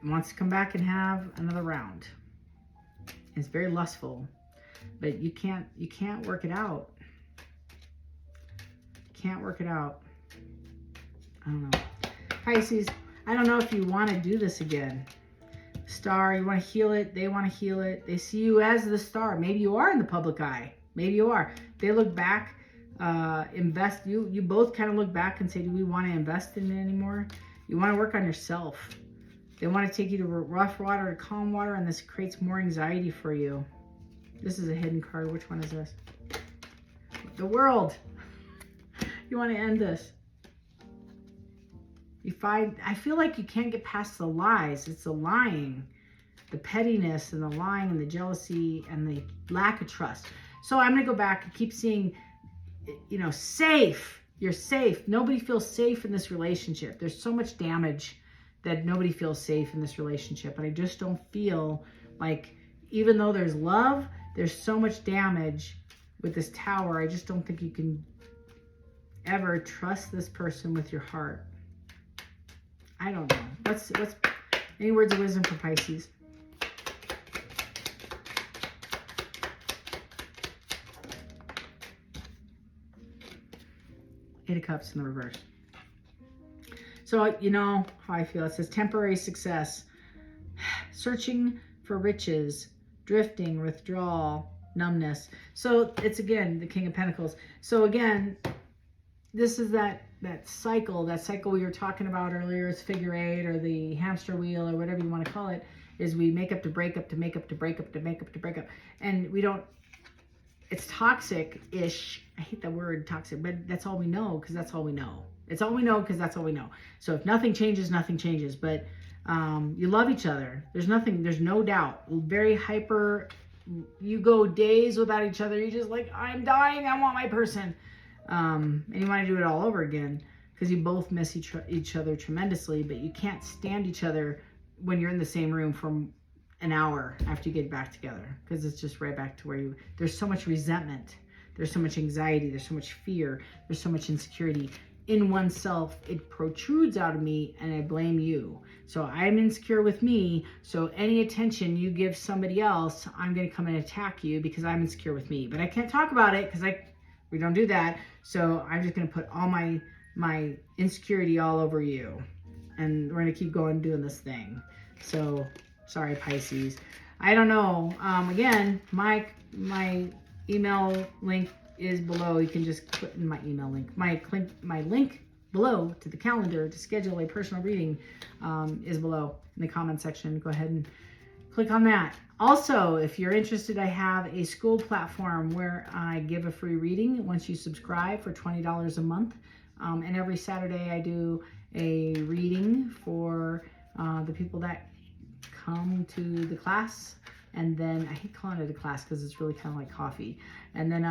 Wants to come back and have another round. It's very lustful. but you can't work it out. Can't work it out. I don't know. Pisces, I don't know if you want to do this again. Star, you want to heal it. They want to heal it. They see you as the star. Maybe you are in the public eye. Maybe you are. They look back, invest. You both kind of look back and say, do we want to invest in it anymore? You want to work on yourself. They want to take you to rough water, to calm water, and this creates more anxiety for you. This is a hidden card. Which one is this? The World. You want to end this. I feel like you can't get past the lies. It's the lying, the pettiness and the lying and the jealousy and the lack of trust. So I'm going to go back and keep seeing, you know, safe. You're safe. Nobody feels safe in this relationship. There's so much damage that nobody feels safe in this relationship. And I just don't feel like, even though there's love, there's so much damage with this Tower. I just don't think you can ever trust this person with your heart. I don't know. What's any words of wisdom for Pisces? Eight of Cups in the reverse. So, you know how I feel. It says temporary success, searching for riches, drifting, withdrawal, numbness. So it's, again, the King of Pentacles. So again, this is that cycle we were talking about earlier. It's figure 8 or the hamster wheel or whatever you want to call it, is we make up to break up to make up to break up to make up to break up. And we don't, it's toxic-ish. I hate that word toxic, but that's all we know because that's all we know. It's all we know because that's all we know. So if nothing changes, nothing changes. But you love each other. There's no doubt. Very hyper. You go days without each other. You're just like, I'm dying. I want my person. And you want to do it all over again because you both miss each other tremendously, but you can't stand each other when you're in the same room for an hour after you get back together, because it's just right back to where there's so much resentment, there's so much anxiety, there's so much fear, there's so much insecurity in oneself. It protrudes out of me and I blame you. So I'm insecure with me. So any attention you give somebody else, I'm going to come and attack you because I'm insecure with me. But I can't talk about it because we don't do that. So I'm just going to put all my insecurity all over you. And we're going to keep going doing this thing. So sorry, Pisces. I don't know. Again, my email link is below. You can just click in my email link. My link below to the calendar to schedule a personal reading is below in the comment section. Go ahead and click on that. Also, if you're interested, I have a school platform where I give a free reading once you subscribe for $20 a month. And every Saturday I do a reading for the people that come to the class. And then I hate calling it a class because it's really kind of like coffee. And then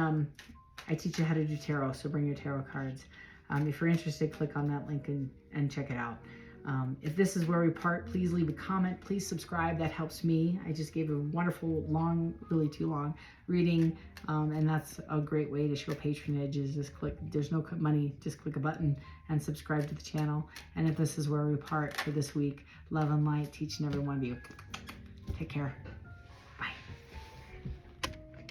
I teach you how to do tarot, so bring your tarot cards. If you're interested, click on that link and check it out. If this is where we part, please leave a comment. Please subscribe. That helps me. I just gave a wonderful, long, really too long reading. And that's a great way to show patronage, is just click. There's no money. Just click a button and subscribe to the channel. And if this is where we part for this week, love and light to each and every one of you. Take care.